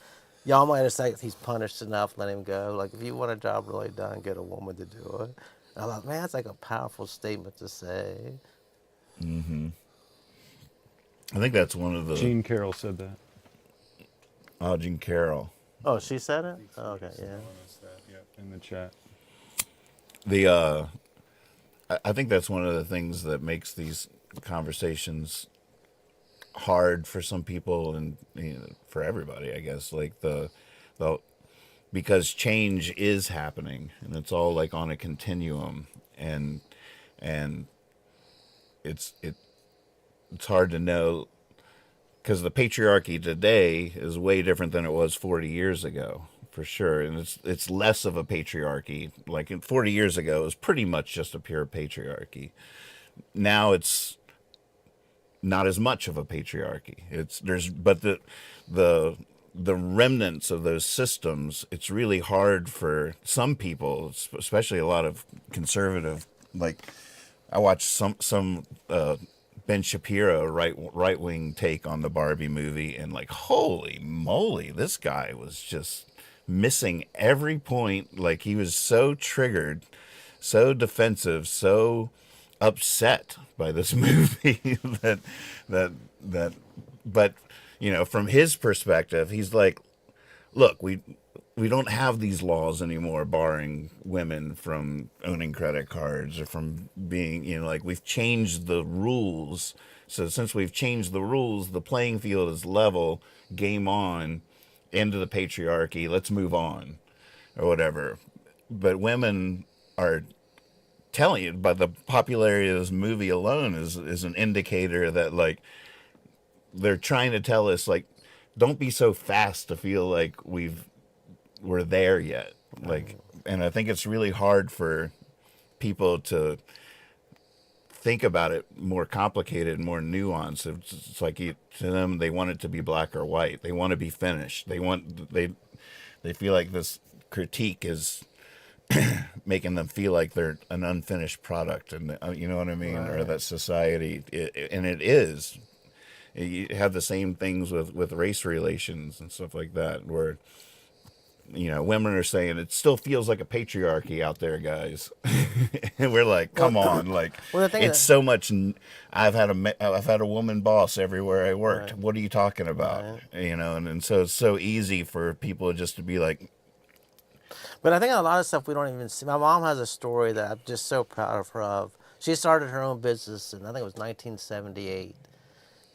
y'all might have said he's punished enough, let him go. Like, if you want a job really done, get a woman to do it. And I thought, man, that's like a powerful statement to say. I think that's one of the. Gene Carroll said that. Oh, Gene Carroll. Oh, she said it? Oh, okay, yeah. In the chat. I think that's one of the things that makes these conversations hard for some people and for everybody, I guess. Like because change is happening and it's all like on a continuum, and it's hard to know. Because the patriarchy today is way different than it was 40 years ago, for sure. And it's less of a patriarchy. Like 40 years ago, it was pretty much just a pure patriarchy. Now it's not as much of a patriarchy. But the remnants of those systems, it's really hard for some people, especially a lot of conservative. Like I watched some Ben Shapiro right wing take on the Barbie movie, and like, holy moly, this guy was just missing every point. Like he was so triggered, so defensive, so upset by this movie but from his perspective, he's like, look, we don't have these laws anymore barring women from owning credit cards or from being, like we've changed the rules. So since we've changed the rules, the playing field is level, game on, end of the patriarchy, let's move on or whatever. But women are telling you, by the popularity of this movie alone is an indicator that like they're trying to tell us like, don't be so fast to feel like we're there yet. Like, and I think it's really hard for people to think about it more complicated, more nuanced. It's like to them, they want it to be black or white. They want to be finished. They feel like this critique is making them feel like they're an unfinished product, and you know what I mean, or that society, and it is. You have the same things with race relations and stuff like that, where women are saying it still feels like a patriarchy out there, guys. And we're like, come on, like it's so much. I've had a woman boss everywhere I worked. Right. What are you talking about? Right. And so it's so easy for people just to be like. But I think a lot of stuff we don't even see. My mom has a story that I'm just so proud of her of. She started her own business in, I think it was 1978.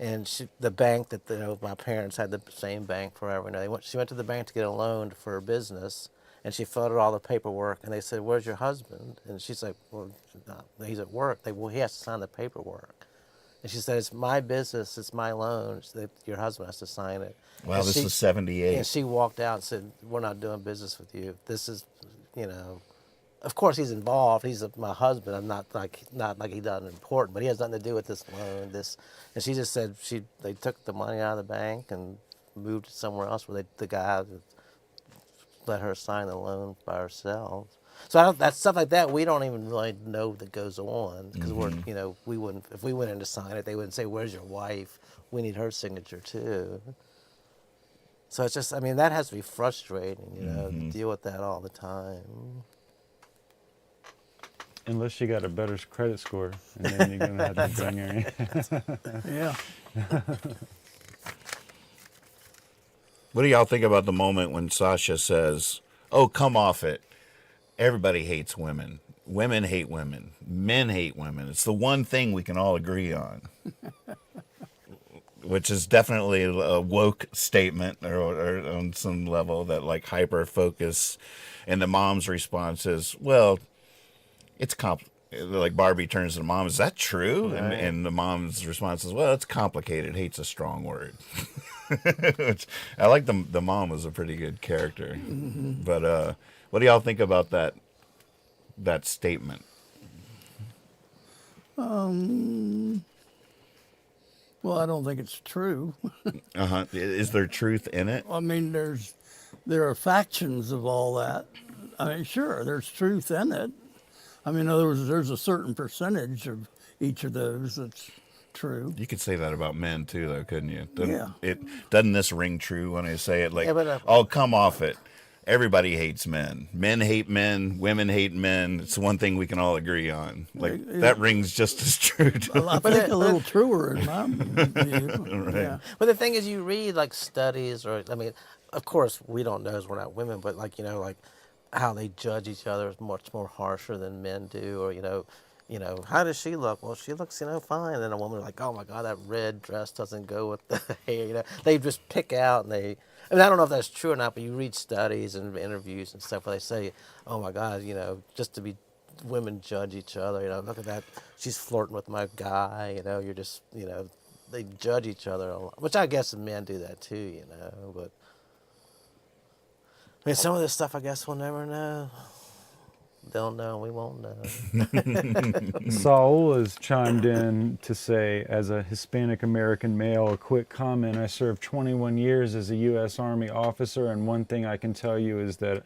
And the bank that my parents had, the same bank forever. She went to the bank to get a loan for her business, and she filled out all the paperwork. And they said, "Where's your husband?" And she's like, "Well, he's at work." He has to sign the paperwork. And she said, "It's my business. It's my loan. Your husband has to sign it." Wow, this was 78. And she walked out and said, "We're not doing business with you. This is, Of course, he's involved. He's my husband. I'm not like he doesn't important, but he has nothing to do with this loan. And she just said they took the money out of the bank and moved it somewhere else where the guy let her sign the loan by herself. So that's stuff like that we don't even really know that goes on because we wouldn't, if we went in to sign it, they wouldn't say, "Where's your wife? We need her signature too." So it's just, I mean, that has to be frustrating, you know, to deal with that all the time. Unless you got a better credit score, and then you're gonna have to bring her in. Yeah. What do y'all think about the moment when Sasha says, "Oh, come off it. Everybody hates women. Women hate women. Men hate women. It's the one thing we can all agree on." Which is definitely a woke statement, or on some level that like hyper focus. And the mom's response is, "Well, it's like Barbie turns to the mom, "Is that true?" Right. And the mom's response is, "Well, it's complicated. Hate's a strong word." Which, I like the mom was a pretty good character. But what do y'all think about that statement? Well, I don't think it's true. Is there truth in it? I mean, there are factions of all that. I mean, sure, there's truth in it. I mean, in other words, there's a certain percentage of each of those that's true. You could say that about men too, though, couldn't you? Yeah. Doesn't this ring true when I say it? Like, Yeah, but, "Oh, come off it. Everybody hates men. Men hate men. Women hate men. It's the one thing we can all agree on." Like, that rings just as true. Well, I think a little truer in my view. Right. Yeah. But the thing is, you read like studies, or I mean, of course we don't know as we're not women, but like, you know, like how they judge each other is much more harsher than men do, or you know, how does she look? Well, she looks, you know, fine. And then a woman like, "Oh my God, that red dress doesn't go with the hair." You know, they just pick out, and they. I mean, I don't know if that's true or not, but you read studies and interviews and stuff where they say, "Oh my God, you know, just to be." Women judge each other, you know, "Look at that, she's flirting with my guy," you know, you're just, you know, they judge each other a lot, which I guess men do that too, you know, but I mean, some of this stuff I guess we'll never know. They'll know, we won't know. Saul has chimed in to say, as a Hispanic American male, a quick comment: "I served 21 years as a U.S. Army officer, and one thing I can tell you is that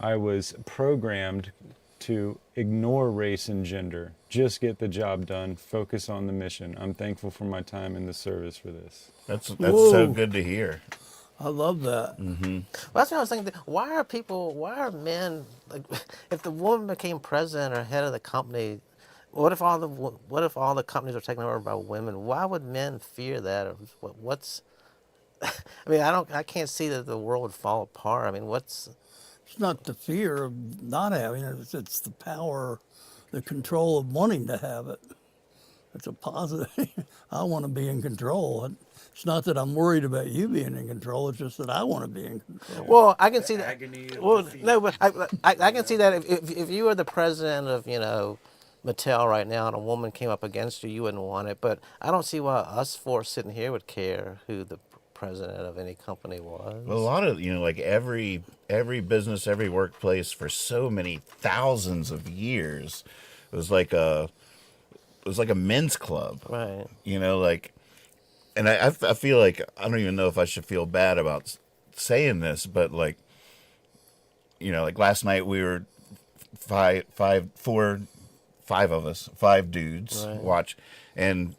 I was programmed to ignore race and gender. Just get the job done. Focus on the mission. I'm thankful for my time in the service for this." That's so Whoa. good to hear. I love that. Well, that's what I was thinking. Why are men, like, if the woman became president or head of the company, what if all the companies are taken over by women? Why would men fear that? Or what's, I mean, I can't see that the world would fall apart. I mean, what's, It's not the fear of not having it, it's the power, the control of wanting to have it. It's a positive. I want to be in control. It's not that I'm worried about you being in control. It's just that I want to be in control. well, I can see that. Well, no, but I can see that if you were the president of, you know, Mattel right now, and a woman came up against you, you wouldn't want it. But I don't see why us four sitting here would care who the president of any company was. Well, a lot of, you know, like every business, every workplace for so many thousands of years, it was like a men's club, Right. you know, like, and I feel like, I don't even know if I should feel bad about saying this, but like, you know, like last night we were five of us, five dudes Right. watch, and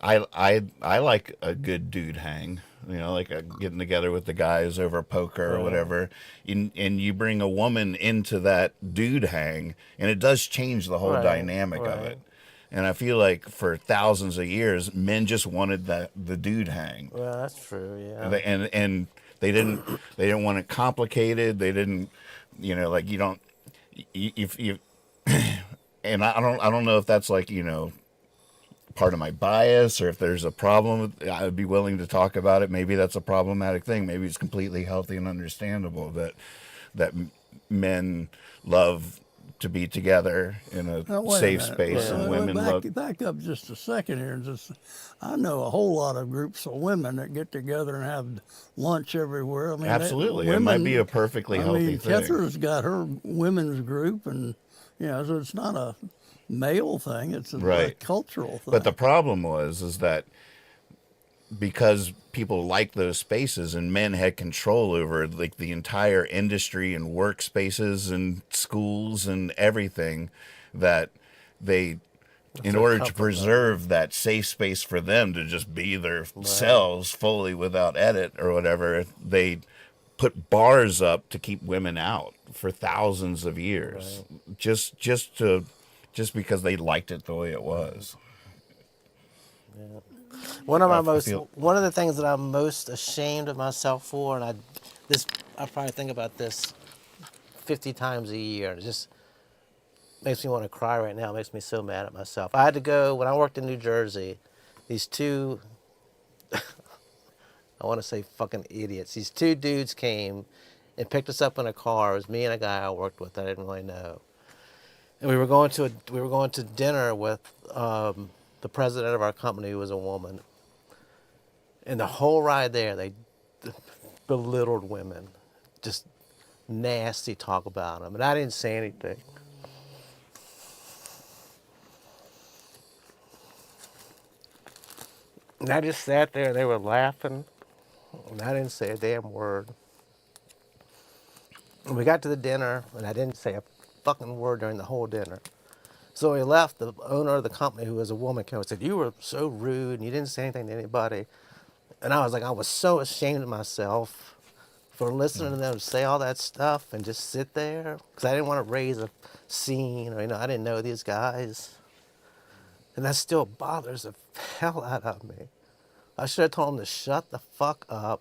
I like a good dude hang. You know, like getting together with the guys over poker or whatever, and you bring a woman into that dude hang, and it does change the whole Right, dynamic of right. it. And I feel like for thousands of years, men just wanted the dude hang, Well, that's true. Yeah. and they didn't want it complicated. They didn't, you know, like you, and I don't know if that's like, you know, part of my bias, or if there's a problem, I would be willing to talk about it. Maybe that's a problematic thing. Maybe it's completely healthy and understandable that men love to be together in a Now, wait a safe minute. space, and women love. Back up just a second here. And I know a whole lot of groups of women that get together and have lunch everywhere. I mean, Absolutely, it might be a perfectly healthy thing. Kethera's got her women's group, and you know, so it's not a male thing; it's a Right. cultural thing. But the problem is that because people like those spaces and men had control over like the entire industry and workspaces and schools and everything, that they in their order to comfort preserve that safe space for them to just be themselves fully without edit or whatever, they put bars up to keep women out for thousands of years, just because they liked it the way it was. Yeah. One of the things that I'm most ashamed of myself for, and I probably think about this 50 times a year. It just makes me want to cry right now. It makes me so mad at myself. I had to go, when I worked in New Jersey, these two, I want to say fucking idiots, these two dudes came and picked us up in a car. It was me and a guy I worked with that I didn't really know. And we were going to dinner with the president of our company, who was a woman. And the whole ride there, they belittled women. Just nasty talk about them. And I didn't say anything. And I just sat there and they were laughing. And I didn't say a damn word. And we got to the dinner and I didn't say a fucking word during the whole dinner. So we left. The owner of the company, who was a woman, came and said, "You were so rude and you didn't say anything to anybody." And I was like, I was so ashamed of myself for listening to them say all that stuff and just sit there. Because I didn't want to raise a scene, or, I didn't know these guys. And that still bothers the hell out of me. I should have told them to shut the fuck up.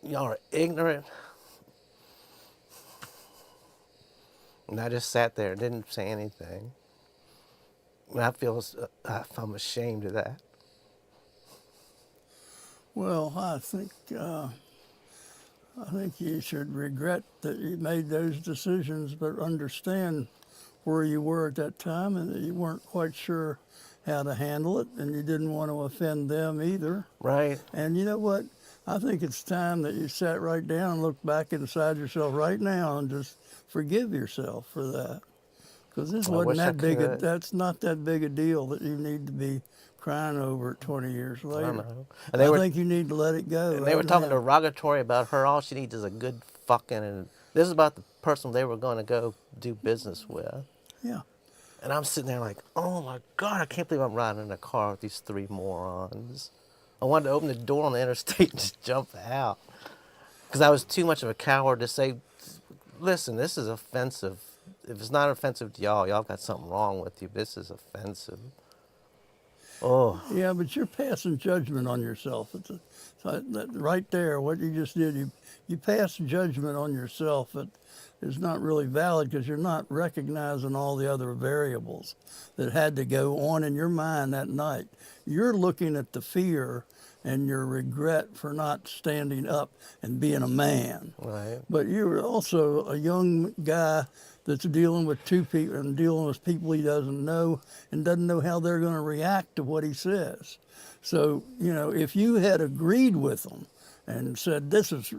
Y'all are ignorant. And I just sat there and didn't say anything. And I'm ashamed of that. Well, I think you should regret that you made those decisions, but understand where you were at that time and that you weren't quite sure how to handle it, and you didn't want to offend them either. Right. And you know what? I think it's time that you sat right down and looked back inside yourself right now and just forgive yourself for that. Because this wasn't that big. That's not that big a deal that you need to be crying over it 20 years later. I know. I think you need to let it go. And they were talking derogatory about her. All she needs is a good fucking. And this is about the person they were going to go do business with. Yeah. And I'm sitting there like, oh my God, I can't believe I'm riding in a car with these three morons. I wanted to open the door on the interstate and just jump out. Because I was too much of a coward to say, listen, this is offensive. If it's not offensive to y'all got something wrong with you. This is offensive. Oh. Yeah, but you're passing judgment on yourself. Right there, what you just did, you passed judgment on yourself that is not really valid because you're not recognizing all the other variables that had to go on in your mind that night. You're looking at the fear and your regret for not standing up and being a man. Right. But you're also a young guy that's dealing with two people and dealing with people he doesn't know and doesn't know how they're going to react to what he says. So, if you had agreed with them and said, this is,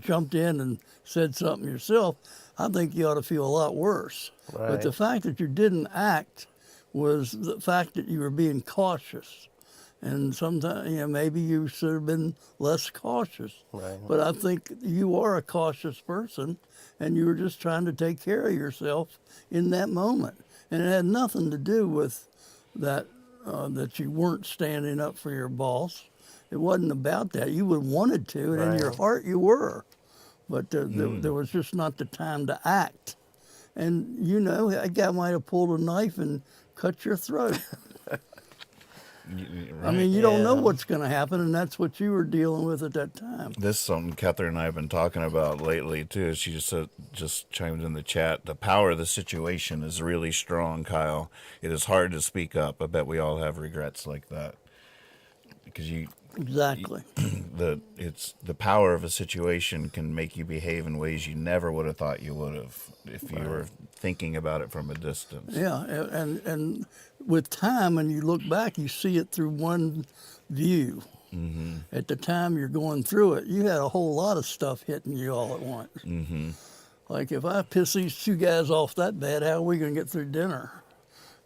jumped in and said something yourself, I think you ought to feel a lot worse. Right. But the fact that you didn't act was the fact that you were being cautious. And sometimes, maybe you should have been less cautious. Right. But I think you are a cautious person, and you were just trying to take care of yourself in that moment. And it had nothing to do with that you weren't standing up for your boss. It wasn't about that. You would have wanted to, and in your heart you were. But there was just not the time to act. And, that guy might have pulled a knife and cut your throat. Right. I mean, you don't know what's going to happen, and that's what you were dealing with at that time. This is something Kethera and I have been talking about lately, too. She just chimed in the chat. The power of the situation is really strong, Kyle. It is hard to speak up. I bet we all have regrets like that. Because Exactly. The power of a situation can make you behave in ways you never would have thought you would have if you were thinking about it from a distance. Yeah, and with time, when you look back, you see it through one view. Mm-hmm. At the time you're going through it, you had a whole lot of stuff hitting you all at once. Mm-hmm. Like, if I piss these two guys off that bad, how are we going to get through dinner?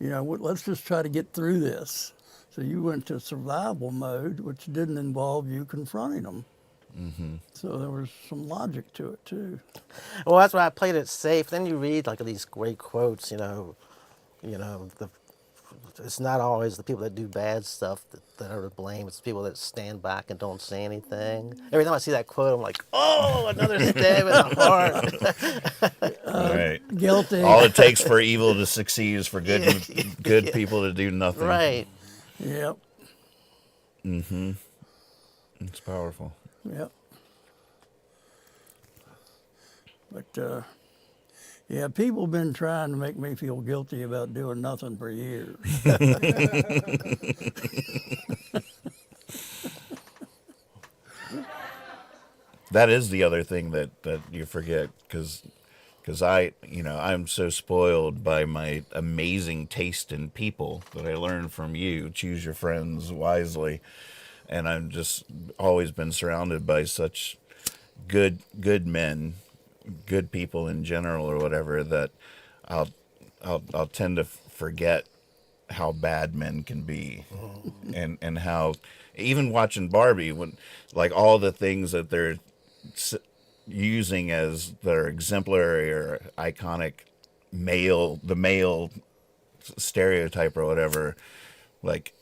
Let's just try to get through this. So you went to survival mode, which didn't involve you confronting them. Mm-hmm. So there was some logic to it, too. Well, that's why I played it safe. Then you read, these great quotes, the it's not always the people that do bad stuff that are to blame. It's the people that stand back and don't say anything. Every time I see that quote, I'm like, oh, another stab in the heart. Right. Guilty. All it takes for evil to succeed is for good people to do nothing. Right. Yep. It's powerful. Yep. But yeah, people been trying to make me feel guilty about doing nothing for years. That is the other thing that you forget, because I'm so spoiled by my amazing taste in people that I learned from you. Choose your friends wisely, and I'm just always been surrounded by such good men, good people in general, or whatever, that I'll tend to forget how bad men can be, and how even watching Barbie, when like all the things that they're using as their exemplary or iconic the male stereotype or whatever, like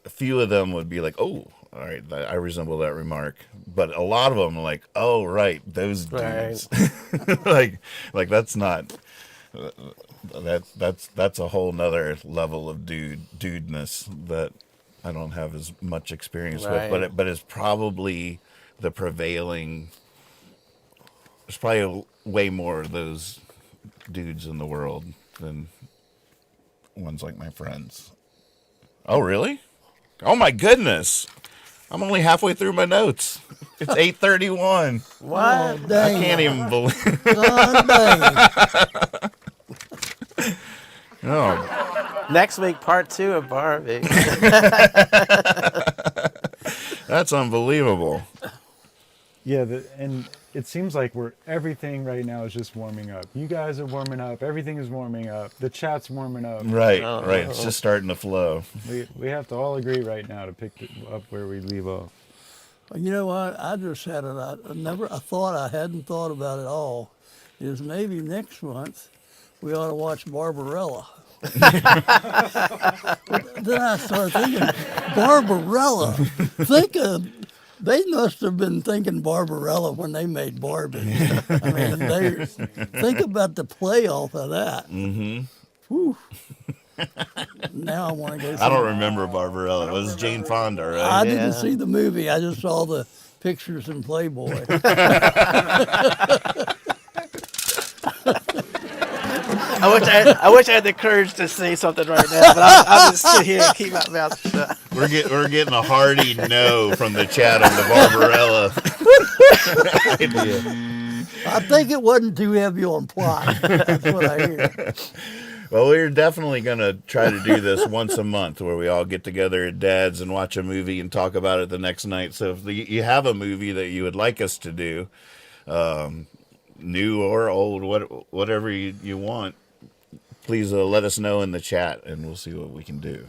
a few of them would be like, oh, all right, I resemble that remark, but a lot of them are like, oh, right, those dudes. Right. like that's not that's a whole nother level of dudeness that I don't have as much experience with, but it's probably the prevailing. There's probably way more of those dudes in the world than ones like my friends. Oh, really? Oh my goodness! I'm only halfway through my notes. It's 8:31. What? Oh, dang. I can't even believe. God dang. Oh, Next week, part 2 of Barbie. that's unbelievable. Yeah, and it seems like everything right now is just warming up. You guys are warming up. Everything is warming up. The chat's warming up. Right, right. It's just starting to flow. We have to all agree right now to pick it up where we leave off. You know what? I just had it. I thought I hadn't thought about it all. Is maybe next month we ought to watch Barbarella. Then I started thinking, Barbarella. They must have been thinking Barbarella when they made Barbie. I mean, think about the play off of that. Mm-hmm. Whew. Now I want to go see I don't remember Barbarella. It was Jane Fonda, right? I didn't see the movie. I just saw the pictures in Playboy. I wish I had the courage to say something right now, but I'll just sit here and keep my mouth shut. We're getting a hearty no from the chat on the Barbarella idea. I think it wasn't too heavy on plot. That's what I hear. Well, we're definitely going to try to do this once a month, where we all get together at Dad's and watch a movie and talk about it the next night. So if you have a movie that you would like us to do, new or old, whatever you want, please let us know in the chat, and we'll see what we can do.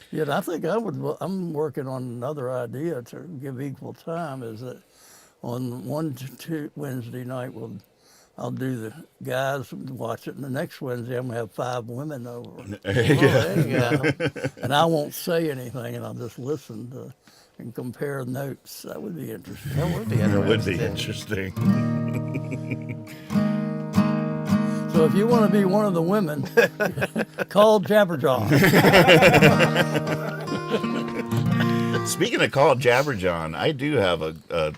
Yeah, I think I'm working on another idea to give equal time. Is that on Wednesday night I'll do the guys watch it, and the next Wednesday I'm gonna have 5 women over. There you go. There you go. And I won't say anything, and I'll just listen and compare notes. That would be interesting. That would be It interesting. would be interesting. So if you want to be one of the women, call Jabber Jawn. Speaking of call Jabber Jawn, I do have a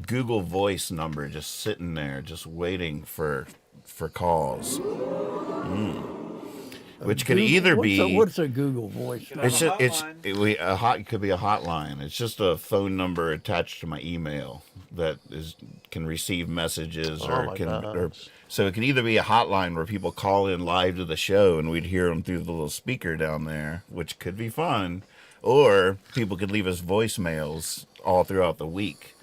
Google Voice number just sitting there, just waiting for calls. Which could either be what's a Google Voice? it could be a hotline. It's just a phone number attached to my email that can receive messages so it can either be a hotline where people call in live to the show and we'd hear them through the little speaker down there, which could be fun, or people could leave us voicemails all throughout the week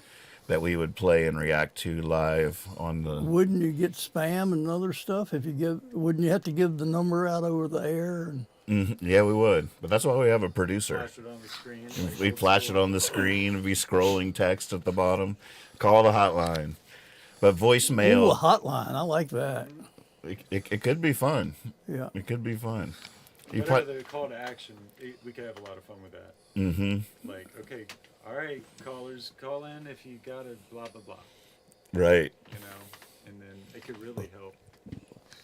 that we would play and react to live on the. Wouldn't you get spam and other stuff if you wouldn't you have to give the number out over the air? Yeah, we would, but that's why we have a producer. Flash it on the screen. We'd flash it on the screen and be scrolling text at the bottom. Call the hotline. But voicemail. Ooh, a hotline. I like that. It could be fun. Yeah. It could be fun. Whatever the call to action, we could have a lot of fun with that. Mm-hmm. Like, okay, all right, callers, call in if you got a blah blah blah. Right. You know, and then it could really help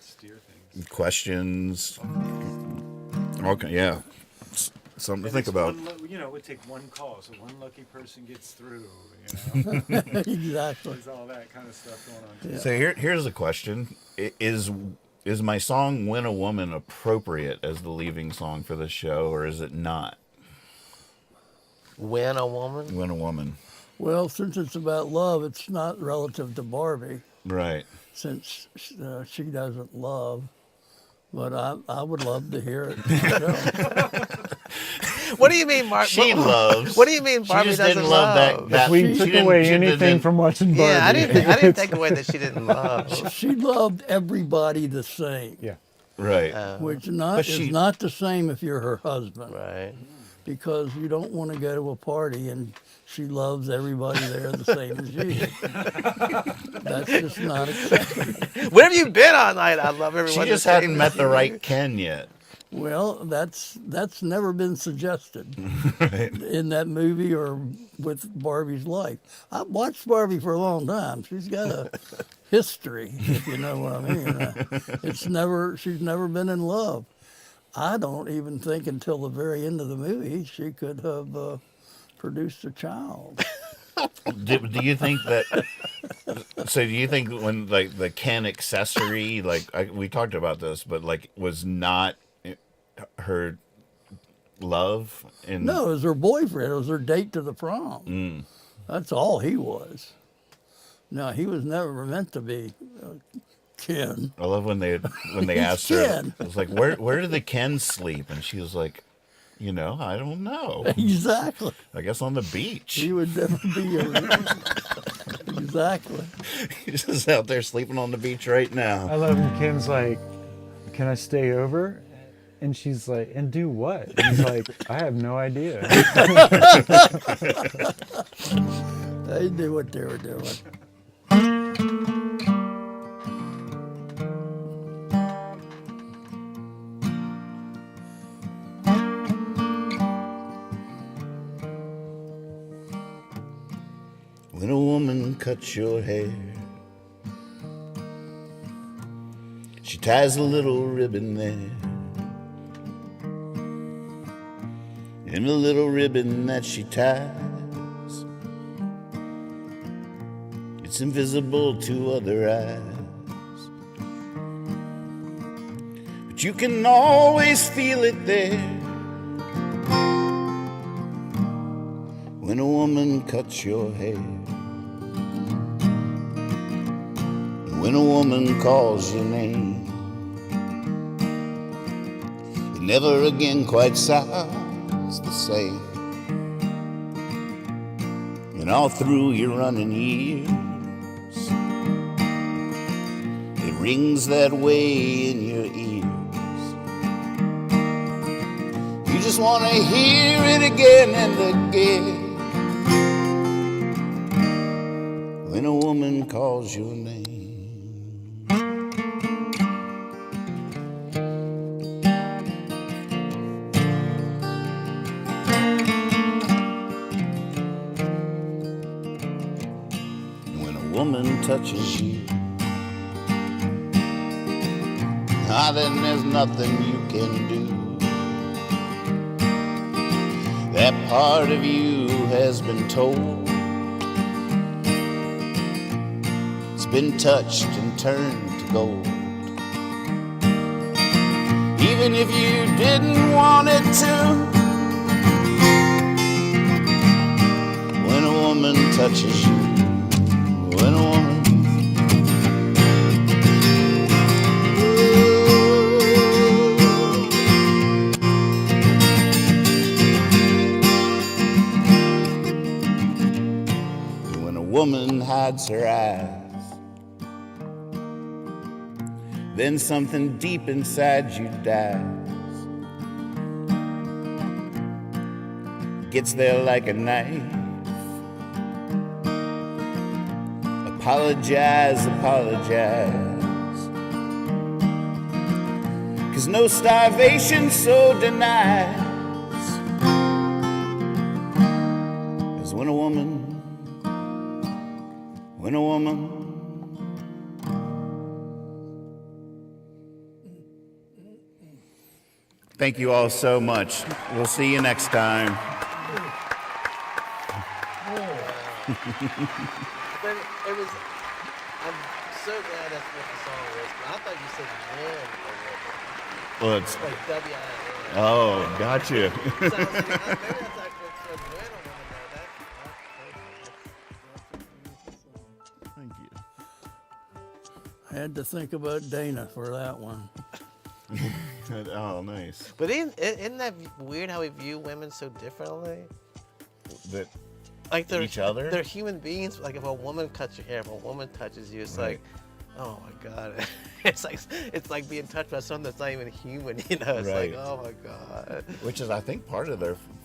steer things. Questions. Okay, yeah. Something to think about. It would take one call, so one lucky person gets through. You know, Exactly. there's all that kind of stuff going on. Too. Yeah. So here's a question: Is my song "Win a Woman" appropriate as the leaving song for this show, or is it not? Win a woman? Win a woman. Well, since it's about love, it's not relative to Barbie, Right. since she doesn't love. But I would love to hear it myself. What do you mean, Barbie? She loves. What do you mean, She Barbie just doesn't didn't love that. If that we she took didn't- away she anything didn't- from watching Barbie, Yeah, I didn't take away that she didn't love. She loved everybody the same, yeah. Right. which But is not the same if you're her husband. Right. Because you don't want to go to a party and she loves everybody there the same as you. That's just not acceptable. Where have you been all night? I love everyone. She just the same hadn't as met the you. right Ken yet. Well, that's never been suggested in that movie or with Barbie's life. I've watched Barbie for a long time. She's got a history, if you know what I mean. She's never been in love. I don't even think until the very end of the movie she could have produced a child. Do you think that? So do you think when like the Ken accessory, we talked about this, but was not her love? No, it was her boyfriend. It was her date to the prom. That's all he was. No, he was never meant to be Ken. I love when they asked Ken. her. It was like, where do the Kens sleep? And she was like, I don't know. Exactly. I guess on the beach. He would never be exactly. He's just out there sleeping on the beach right I now. love when Ken's like, "Can I stay over?" And she's like, "And do what?" And he's like, "I have no idea." They knew what they were doing. When a woman cuts your hair, she ties a little ribbon there. And the little ribbon that she ties, it's invisible to other eyes, but you can always feel it there. When a woman cuts your hair, when a woman calls your name, it never again quite sounds the same. And all through your running years, it rings that way in your ears. You just want to hear it again and again. When a woman calls your name. When a woman touches you, then there's nothing you can do. That part of you has been told, been touched and turned to gold. Even if you didn't want it to, when a woman touches you, when a woman when a woman hides her eyes, then something deep inside you dies. Gets there like a knife. Apologize, apologize. 'cause no starvation so denied as when a woman Thank you all so much. We'll see you next time. But it was. I'm so glad that's what the song was. But I thought you said men or women. Well, it's Like W-I-N. oh, gotcha. So I was like, maybe that's actually what said men or women. That's Thank you. I had to think about Dana for that one. Oh, nice. But isn't that weird how we view women so differently? That Like they're each other? They're human beings. Like if a woman cuts your hair, if a woman touches you, it's Right. like, oh my god, it's like being touched by something that's not even human. You know, it's Right. like, oh my god. which is, I think, part of their